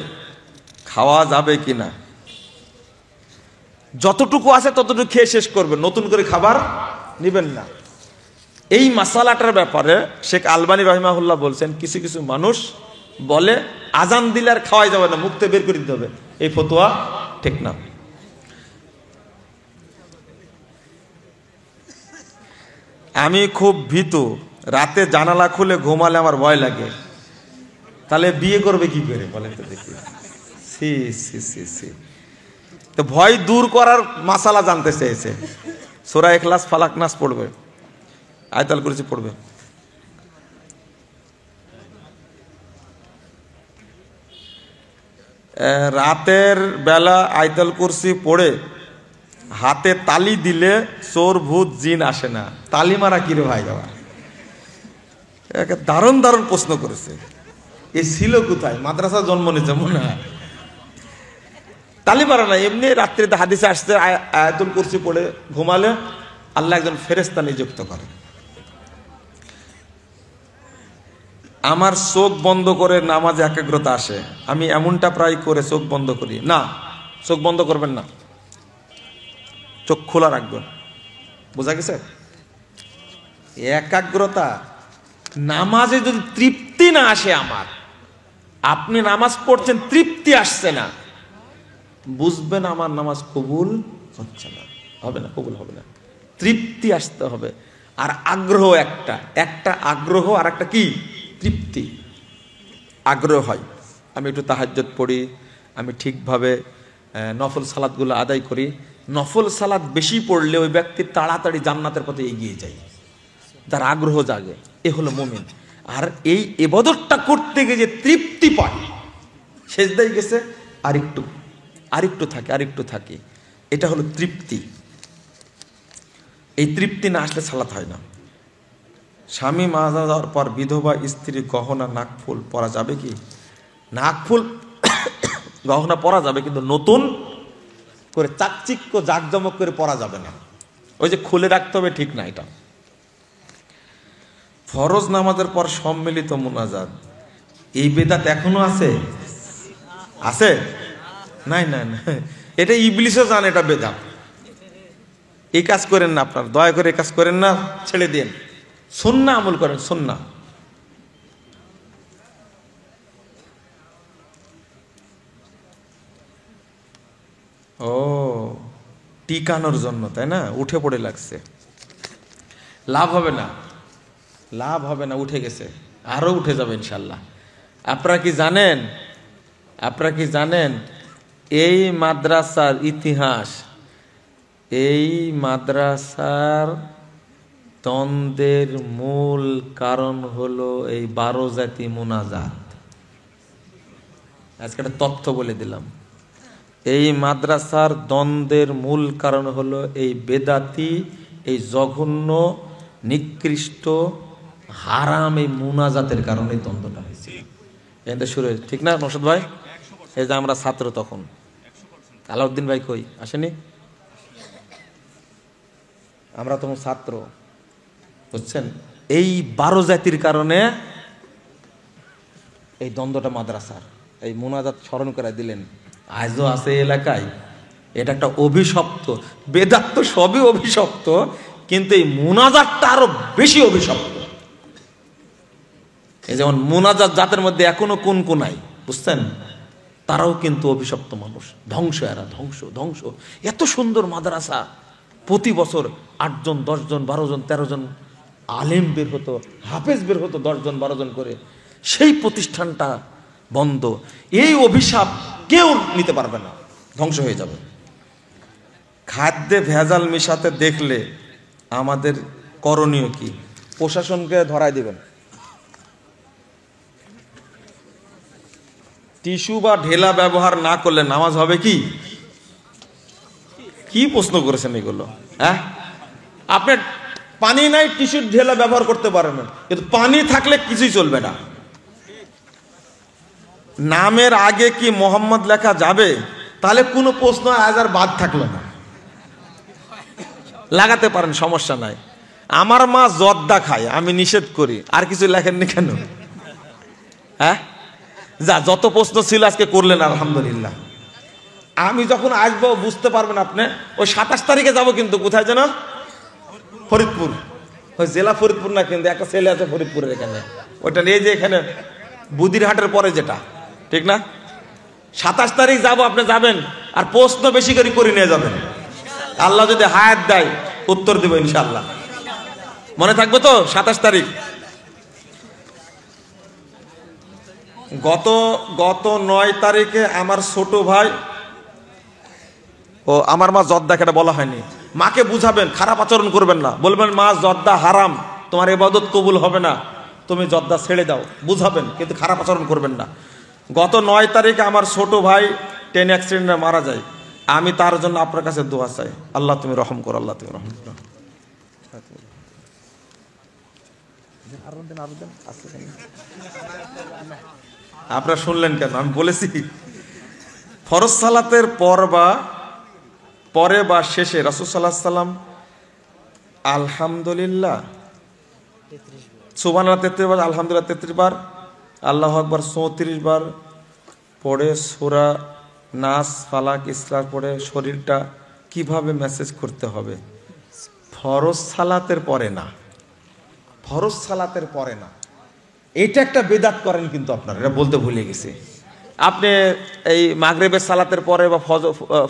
খাওয়া যাবে কিনা? যতটুকু আছে ততটুকু খেয়ে শেষ করবেন, নতুন করে খাবার নেবেন না। এই মাসালাটার ব্যাপারে শেখ আলবানী রহিমাহুল্লাহ বলছেন, কিছু কিছু মানুষ বলে আজান দিলে আর খাওয়াই যাবে না, মুখতে বের করে দিতে হবে। এই ফতোয়া ঠিক না। আমি খুব ভীতু, রাতে জানালা খুলে ঘুমালে আমার ভয় লাগে। তাহলে বিয়ে করবে কি করে বলেন তো দেখি। সি সি সি সি। তো ভয় দূর করার মাসালা জানতে চেয়েছে। সূরা ইখলাস, ফালাক, নাস পড়বে, আয়াতুল কুরসি পড়বে। রাতের বেলা আয়াতুল কুরসি পড়ে হাতে তালি দিলে চোর ভূত জিন আসে না। তালি মারা কি রে ভাই বাবা, দারুণ দারুণ প্রশ্ন করেছে। এ ছিল কোথায়? মাদ্রাসা জন্ম নিয়েছে মনে হয়। তালি মারা না, এমনি রাত্রিতে হাদিসে আসছে আয়াতুল কুরসি পড়ে ঘুমালে আল্লাহ একজন ফেরেশতা নিযুক্ত করে। আমার চোখ বন্ধ করে নামাজে একাগ্রতা আসে, আমি এমনটা প্রায় করে চোখ বন্ধ করি না। চোখ বন্ধ করবেন না, চোখ খোলা রাখবেন। বোঝা গেছে? একাগ্রতা, নামাজে যদি তৃপ্তি না আসে আমার, আপনি নামাজ পড়ছেন তৃপ্তি আসছে না, বুঝবেন আমার নামাজ কবুল হচ্ছে না, হবে না, কবুল হবে না। তৃপ্তি আসতে হবে। আর আগ্রহ, একটা আগ্রহ আর একটা কি তৃপ্তি। আগ্রহ হয় আমি একটু তাহাজ্জুদ পড়ি, আমি ঠিকভাবে নফল সালাতগুলো আদায় করি। নফল সালাত বেশি পড়লে ওই ব্যক্তি তাড়াতাড়ি জান্নাতের পথে এগিয়ে যায়, তার আগ্রহ জাগে। এ হলো মুমিন। আর এই ইবাদতটা করতে গিয়ে যে তৃপ্তি পায়, সেজদায় গেছে আরেকটু থাকে, এটা হলো তৃপ্তি। এই তৃপ্তি না আসলে সালাত হয় না। স্বামী মারা যাওয়ার পর বিধবা স্ত্রীর গহনা নাকফুল পরা যাবে কি? নাকফুল গহনা পরা যাবে, কিন্তু নতুন করে চাকচিক্য জাকজমক করে পরা যাবে না। ওই যে খুলে রাখতে হবে, ঠিক না এটা। ফরজ নামাজের পর সম্মিলিত মুনাজাত, এই বেদাত এখনো আছে? নাই, এটা ইবলিসও জানে এটা বেদাত। এই কাজ করেন না আপনার, দয়া করে এই কাজ করেন না, ছেড়ে দিন। সুন্নাহ আমল করেন, সুন্নাহ। ও টিকানোর জন্য, তাই না? উঠে পড়ে লাগছে, লাভ হবে না, উঠে গেছে, আরো উঠে যাবে ইনশাল্লাহ। আপনারা কি জানেন এই মাদ্রাসার ইতিহাস? এই মাদ্রাসার দ্বন্দ্বের মূল কারণ হলো এই 12 জাতি মুনাজাত। আজকে একটা তথ্য বলে দিলাম। এই মাদ্রাসার দ্বন্দ্বের মূল কারণ হলো এই বেদাতি, এই জঘন্য, নিকৃষ্ট, হারাম এই মুনাজাতের কারণে দ্বন্দ্বটা হয়েছে। এটা শুরু হয়েছে, ঠিক না নওশাদ ভাই? এই যে আমরা ছাত্র, তখন আলাউদ্দিন ভাই কই আসেনি? আমরা তখন ছাত্র, বুঝছেন? এই 12 জাতির কারণে এই দ্বন্দ্বটা মাদ্রাসার। এই মুনাজাত স্মরণ করে দিলেন, আজও আছে এলাকায়। এটা একটা অভিশপ্ত। বেদাত তো সবই অভিশপ্ত, কিন্তু এই মুনাজাতটা আরো বেশি অভিশপ্ত। এই যেমন মুনাজাত জাতের মধ্যে এখনো কোন নাই, বুঝছেন? তারাও কিন্তু অভিশপ্ত মানুষ, ধ্বংস। এরা ধ্বংস। এত সুন্দর মাদ্রাসা, প্রতি বছর 8 জন 10 জন 12 জন 13 জন আলেম বের হতো, হাফেজ বের হতো 10 জন 12 জন করে। সেই প্রতিষ্ঠানটা বন্ধ। এই অভিশাপ কেউ নিতে পারবে না, ধ্বংস হয়ে যাবে। খাদ্যে ভেজাল মিশাতে দেখলে আমাদের করণীয় কি? প্রশাসনকে ধরায় দিবেন। টিস্যু বা ঢেলা ব্যবহার না করলে নামাজ হবে কি? কি প্রশ্ন করেছেন এগুলো? হ্যাঁ, আপনার পানি নাই, টিস্যুর ঢেলা ব্যবহার করতে পারবেন, কিন্তু পানি থাকলে কিছুই চলবে না। নামের আগে কি মোহাম্মদ লেখা যাবে? তাহলে কোনো প্রশ্ন আজ আর বাদ থাকলো না, লাগাতে পারেন, সমস্যা নাই। আমার মা জর্দা খায়, আমি নিষেধ করি, আর কিছু লেখেননি কেন? হ্যাঁ, যা যত প্রশ্ন ছিল আজকে করলেন, আলহামদুলিল্লাহ। আমি যখন আসবো বুঝতে পারবেন আপনি। ওই 27 তারিখে যাব, কিন্তু কোথায় যেন, ফরিদপুর, ওই জেলা ফরিদপুর না, কিন্তু একটা ছেলে আছে ফরিদপুরের এখানে, ওইটা নিয়ে যে এখানে বুদিরহাটের পরে যেটা, ঠিক না? 27 তারিখ যাব, আপনি যাবেন, আর প্রশ্ন বেশি করে নিয়ে যাবেন। আল্লাহ যদি হায়াত দেয় উত্তর দেব ইনশাআল্লাহ। মনে থাকবে তো 27 তারিখ? গত 9 তারিখে আমার ছোট ভাই, ও আমার মা জর্দা, এটা বলা হয়নি, মাকে বুঝাবেন, খারাপ আচরণ করবেন না, বলবেন মা জর্দা হারাম, তোমার ইবাদত কবুল হবে না, তুমি জর্দা ছেড়ে দাও, বুঝাবেন, কিন্তু খারাপ আচরণ করবেন না। গত 9 তারিখে আমার ছোট ভাই ট্রেন অ্যাক্সিডেন্টে মারা যায়, আমি তার জন্য আপনার কাছে দোয়া চাই, আল্লাহ তুমি রহম করো, আল্লাহ তুমি রহম করো। আপনারা শুনলেন কেন? আমি বলেছি ফরজ সালাতের পরে বা শেষে রাসূল সাল্লাল্লাহু আলাইহি সাল্লাম আলহামদুলিল্লাহ সুবহানাল্লাহ 33 বার, আলহামদুলিল্লাহ 33 বার, আল্লাহু আকবার 34 বার পড়ে সূরা নাস, ফালাক, ইখলাস পড়ে শরীরটা কিভাবে মেসেজ করতে হবে? ফরজ সালাতের পরে না, ফরজ সালাতের পরে না, এটা একটা বেদাত করেন কিন্তু আপনারা, এটা বলতে ভুলে গেছি। আপনি এই মাগরিবের সালাতের পরে বা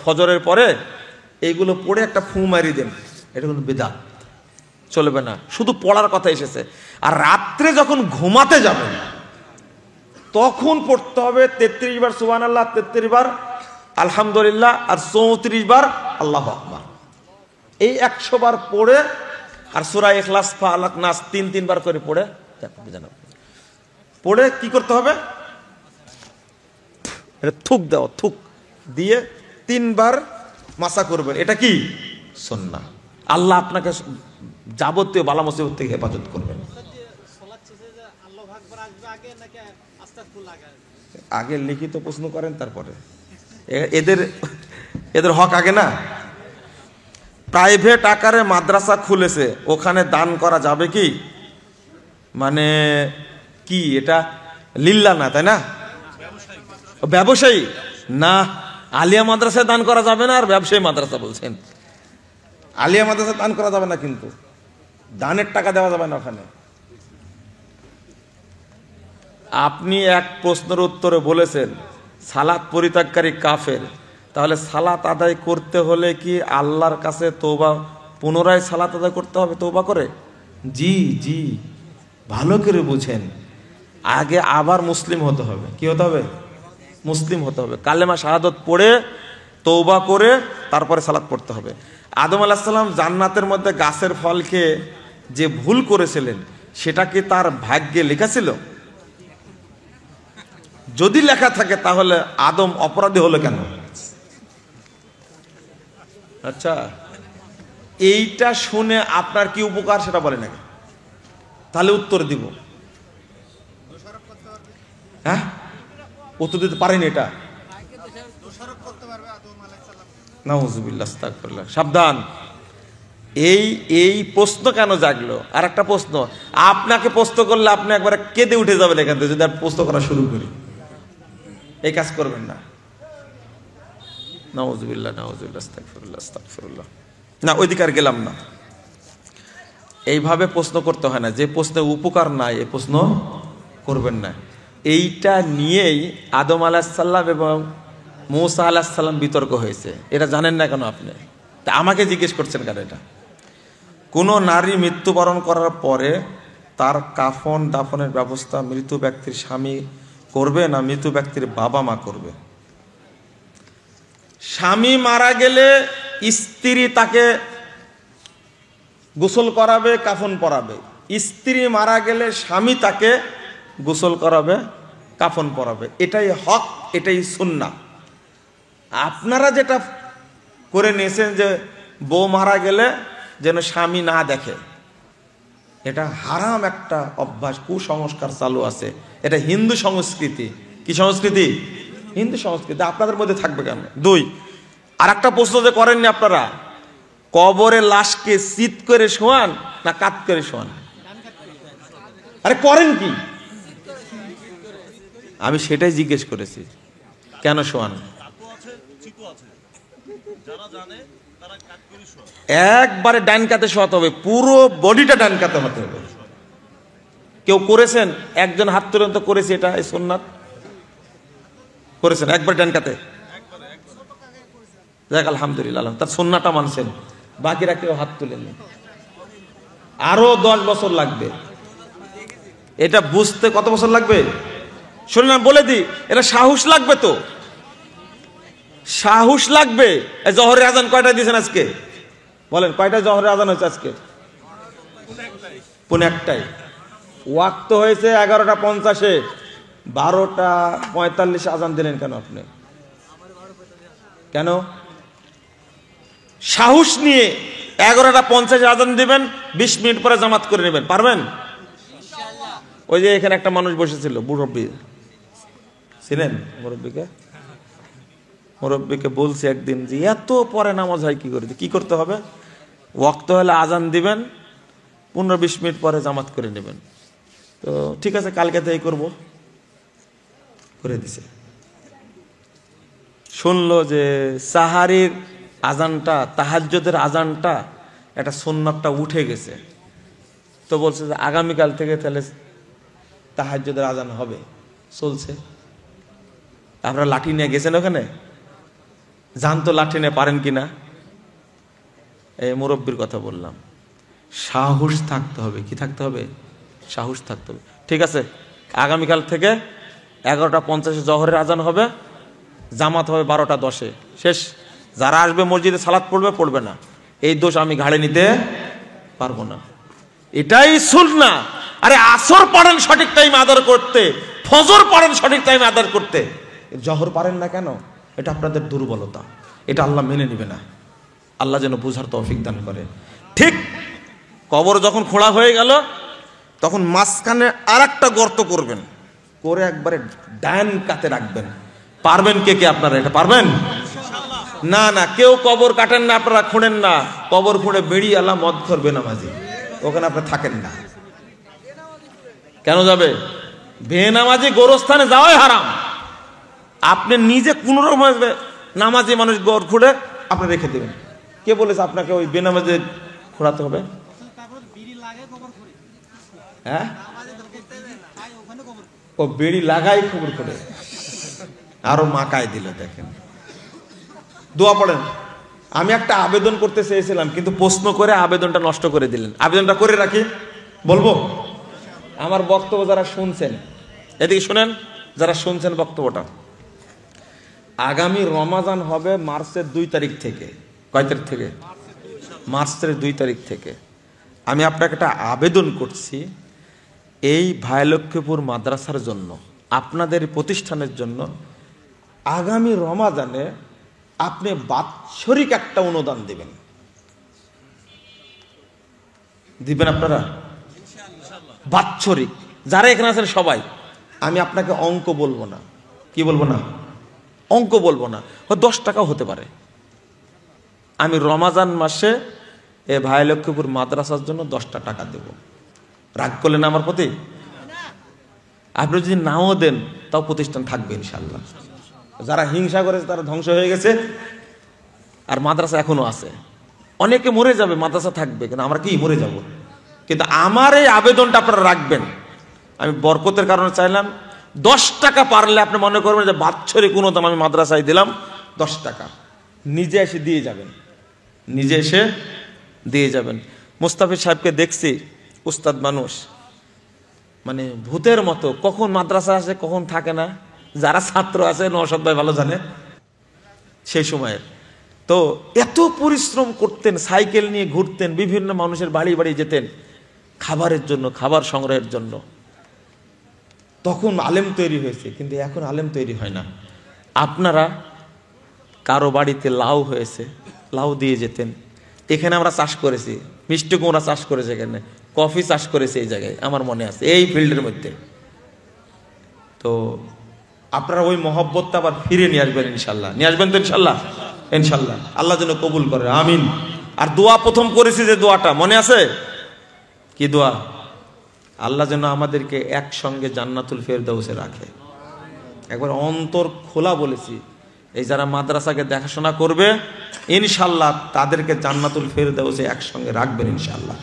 ফজরের পরে এইগুলো পড়ে একটা ফু মারি দেন, এটা কিন্তু বেদাত, চলবে না। শুধু পড়ার কথা এসেছে। আর রাত্রে যখন ঘুমাতে যাবেন তখন পড়তে হবে 33 বার সুবহানাল্লাহ, 33 বার আলহামদুলিল্লাহ, আর 34 বার আল্লাহু আকবার। এই 100 বার পড়ে, আর সূরা ইখলাস, ফালাক, নাস 3 বার করে পড়ে কি করতে হবে? এটা থুক দাও, থুক দিয়ে 3 বার মাসা করবেন। এটা কি সুন্নাহ। আল্লাহ আপনাকে যাবতীয় বালা মুসিবত থেকে হেফাজত করবেন। আগে লিখিত প্রশ্ন করেন, তারপরে এদের হক আগে না। প্রাইভেট আকারে মাদ্রাসা খুলেছে, ওখানে দান করা যাবে কি? মানে কি এটা লিল্লাহ না, তাই না? ব্যবসায়ী না, আলিয়া মাদ্রাসায় দান করা যাবে না, আর ব্যবসায়ী মাদ্রাসা বলছেন। আলিয়া মাদ্রাসায় দান করা যাবে না, কিন্তু দানের টাকা দেওয়া যাবে না ওখানে। আপনি এক প্রশ্নের উত্তরে বলেছেন সালাত পরিত্যাগকারী কাফের, তাহলে সালাত আদায় করতে হলে কি আল্লাহর কাছে তওবা, পুনরায় সালাত আদায় করতে হবে তওবা করে? জি জি, ভালো করে বুঝেন। আগে আবার মুসলিম হতে হবে। কি হতে হবে? মুসলিম হতে হবে। কালেমা শাহাদত পড়ে তওবা করে তারপরে সালাত পড়তে হবে। আদম আলাইহিস সালাম জান্নাতের মধ্যে গাছের ফল খেয়ে যে ভুল করেছিলেন, সেটা কি তার ভাগ্যে লেখা ছিল? যদি লেখা থাকে তাহলে আদম অপরাধী হলো কেন? আচ্ছা, এইটা শুনে আপনার কি উপকার সেটা বলে নাকি? তাহলে উত্তর দিব। হ্যাঁ, উত্তর দিতে পারেনি এটা। নাউযুবিল্লাহ, আস্তাগফিরুল্লাহ। সাবধান। এই প্রশ্ন কেন জাগলো? আর একটা প্রশ্ন আপনাকে প্রশ্ন করলে আপনি একবার কেঁদে উঠে যাবেন এখান থেকে, যদি প্রশ্ন করা শুরু করি। এই কাজ করবেন না। নাউযুবিল্লাহ, নাউযুবিল্লাহ, আস্তাগফিরুল্লাহ, আস্তাগফিরুল্লাহ। না, ওই দিকে আর গেলাম না। এইভাবে প্রশ্ন করতে হয় না। যে প্রশ্নে উপকার নাই এই প্রশ্ন করবেন না। এইটা নিয়েই আদম আলাইহিস সালাম এবং মূসা আলাইহিস সালাম বিতর্ক হয়েছে। এটা জানেন না কেন আপনি? তা আমাকে জিজ্ঞেস করছেন কেন এটা? কোনো নারী মৃত্যুবরণ করার পরে তার কাফন দাফনের ব্যবস্থা মৃত ব্যক্তির স্বামী করবে না মৃত ব্যক্তির বাবা মা করবে? স্বামী মারা গেলে স্ত্রী তাকে গোসল করাবে, কাফন পরাবে। স্ত্রী মারা গেলে স্বামী তাকে গোসল করাবে, কাফন পরাবে। এটাই হক, এটাই সুন্নাহ। আপনারা যেটা করে নিয়েছেন যে বউ মারা গেলে যেন স্বামী না দেখে, এটা হারাম একটা অভ্যাস, কুসংস্কার চালু আছে। এটা হিন্দু সংস্কৃতি। কি সংস্কৃতি? হিন্দু সংস্কৃতি। আপনাদের মধ্যে থাকবে কেন? 2, আর একটা প্রশ্ন যে করেননি আপনারা, কবরে লাশকে চিৎ করে শোয়ান না কাত করে শোয়ান? আরে করেন কি? আমি সেটাই জিজ্ঞেস করেছি, কেন শোয়ান? একবারে ডান কাতে শোয়াতে হবে, পুরো বডিটা ডান কাতে হতে হবে। কেউ করেছেন? একজন হাত তুলেন তো করেছে, এটা এই সুন্নাত করেছেন একবার ডান কাতে? যাক আলহামদুলিল্লাহ, তার সুন্নাতটা মানছেন। বাকিরা কেউ হাত তুলেননি। আরো 10 বছর লাগবে এটা বুঝতে। কত বছর লাগবে শুনুন, বলে দিই, এটা সাহস লাগবে তো, সাহস লাগবে। এই জোহরের আজান কয়টা দিয়েছেন আজকে? বলেন কয়টা জোহরের আজান হয়েছে আজকে? 1:45। ওয়াক্ত হয়েছে 11:50-এ, 12:45 আজান দিলেন কেন আপনি? কেন? সাহস নিয়ে 11:50 আজান দিবেন, 20 মিনিট পরে জামাত করে নেবেন, পারবেন? ওই যে এখানে একটা মানুষ বসেছিল, মুরব্বী ছিলেন, মুরব্বীকে বলছি একদিন যে এত পরে নামাজ হয় কি করে? কি করতে হবে? ওয়াক্ত হলে আজান দিবেন, 15-20 মিনিট পরে জামাত করে নেবেন। তো ঠিক আছে, কালকে থেকে করবো, করে দিছে। শুনলো যে সাহারির আজানটা, তাহাজ্জুদের আজানটা, একটা সুন্নাতটা উঠে গেছে। তো বলছে যে আগামীকাল থেকে তাহলে তাহাজ্জুদের আজান হবে। চলছে। আপনারা লাঠি নিয়ে গেছেন ওখানে? জান তো লাঠি নিয়ে পারেন কিনা? এই মুরব্বীর কথা বললাম। সাহস থাকতে হবে। কি থাকতে হবে? সাহস থাকতে হবে। ঠিক আছে, আগামীকাল থেকে 11:50 জোহরের আজান হবে, জামাত হবে 12:10। শেষ। যারা আসবে মসজিদে সালাত পড়বে, পড়বে না, এই দোষ আমি ঘাড়ে নিতে পারবো না। এটাই সুন্নাহ। আরে আসর পড়েন সঠিক টাইম আদায় করতে, ফজর পড়েন সঠিক টাইম আদায় করতে, জোহর পারেন না কেন? এটা আপনাদের দুর্বলতা, এটা আল্লাহ মেনে নেবে না। আল্লাহ যেন বুঝার তৌফিক দান করে। ঠিক কবর যখন খোঁড়া হয়ে গেল, তখন মাঝখানে আর একটা গর্ত করবেন, করে একবারে ডান কাতে রাখবেন। পারবেন কে কে আপনারা? এটা পারবেন? না না, কেউ কবর কাটেন না, আপনারা খুঁড়েন না। কবর খুঁড়ে বেরিয়ে আলা মদ করবে নামাজি, ওখানে আপনি থাকেন না। কেন যাবে? বেনামাজি গোরস্থানে যাওয়াই হারাম। আপনি নিজে কোন রকম নামাজি মানুষ গড় খুঁড়ে আপনি রেখে দেবেন। কে বলেছে আপনাকে ওই বেনামাজি খোঁড়াতে হবে? হ্যাঁ, ও বেড়ি লাগাই খবর করে আরো মাকায় দিল। দেখেন, দোয়া পড়েন। আমি একটা আবেদন করতে চেয়েছিলাম, কিন্তু প্রশ্ন করে আবেদনটা নষ্ট করে দিলেন। আবেদনটা করে রাখি, বলবো। আমার বক্তব্য যারা শুনছেন, এদিকে শুনেন, যারা শুনছেন বক্তব্যটা, আগামী রমাজান হবে মার্চের 2 তারিখ থেকে। কয় তারিখ থেকে? মার্চের 2 তারিখ থেকে। আমি আপনাকে একটা আবেদন করছি, এই ভাইলক্ষ্মীপুর মাদ্রাসার জন্য, আপনাদের প্রতিষ্ঠানের জন্য আগামী রমাজানে আপনি বাৎসরিক একটা অনুদান দিবেন। দিবেন আপনারা? বাৎসরিক। যারা এখানে আছেন সবাই। আমি আপনাকে অঙ্ক বলবো না। কি বলবো না? অঙ্ক বলবো না। 10 টাকাও হতে পারে। আমি রমাজান মাসে এ ভাইলক্ষ্মীপুর মাদ্রাসার জন্য 10টা টাকা দেব। রাগ করলেন আমার প্রতি? আপনি যদি নাও দেন, তাও প্রতিষ্ঠান থাকবে ইনশাল্লাহ। যারা হিংসা করেছে তারা ধ্বংস হয়ে গেছে, আর মাদ্রাসা এখনো আছে। অনেকে মরে যাবে, মাদ্রাসা থাকবে, কিন্তু আমরা কি মরে যাব? কিন্তু আমার এই আবেদনটা আপনারা রাখবেন। আমি বরকতের কারণে চাইলাম, 10 টাকা পারলে আপনি মনে করবেন যে বাৎসরিক অনুদান আমি মাদ্রাসায় দিলাম 10 টাকা। নিজে এসে দিয়ে যাবেন, নিজে এসে দিয়ে যাবেন। মুস্তাফিজ সাহেবকে দেখছি, উস্তাদ মানুষ, মানে ভূতের মতো, কখন মাদ্রাসা আসে কখন থাকে না। যারা ছাত্র আছে নওশাদ ভাই ভালো জানে সেই সময়ের। তো এত পরিশ্রম করতেন, সাইকেল নিয়ে ঘুরতেন, বিভিন্ন মানুষের বাড়ি বাড়ি যেতেন খাবারের জন্য, খাবার সংগ্রহের জন্য। তখন আলেম তৈরি হয়েছে, কিন্তু এখন আলেম তৈরি হয় না। আপনারা কারো বাড়িতে লাউ হয়েছে, লাউ দিয়ে যেতেন। এখানে আমরা চাষ করেছি, মিষ্টি কুমড়া চাষ করেছে, এখানে কফি চাষ করেছে এই জায়গায়, আমার মনে আছে, এই ফিল্ডের মধ্যে। তো আপনারা ওই মহব্বতটা আবার ফিরে নিয়ে আসবেন ইনশাল্লাহ। নিয়ে আসবেন তো ইনশাল্লাহ? ইনশাল্লাহ আল্লাহ যেন কবুল করে, আমিন। আর দোয়া প্রথম করেছি যে দোয়াটা মনে আছে? কি দোয়া? আল্লাহ যেন আমাদেরকে একসঙ্গে জান্নাতুল ফেরদাউসে রাখে। একবার অন্তর খোলা বলেছি, এই যারা মাদ্রাসাকে দেখাশোনা করবে ইনশাআল্লাহ তাদেরকে জান্নাতুল ফেরদাউসে একসঙ্গে রাখবেন ইনশাআল্লাহ।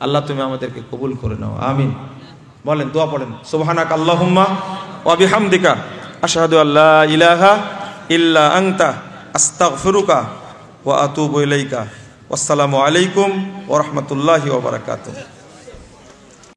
আল্লাহ তুমি আমাদেরকে কবুল করে নাও, আমিন। বলেন, দোয়া পড়েন। সুবহানাক আল্লাহুম্মা ওয়া বিহামদিকা আশহাদু আল্লা ইলাহা ইল্লা আনতা আস্তাগফিরুকা ওয়া আতুবু ইলাইকা। আসসালামু আলাইকুম ওয়া রাহমাতুল্লাহি ওয়া বারাকাতুহু।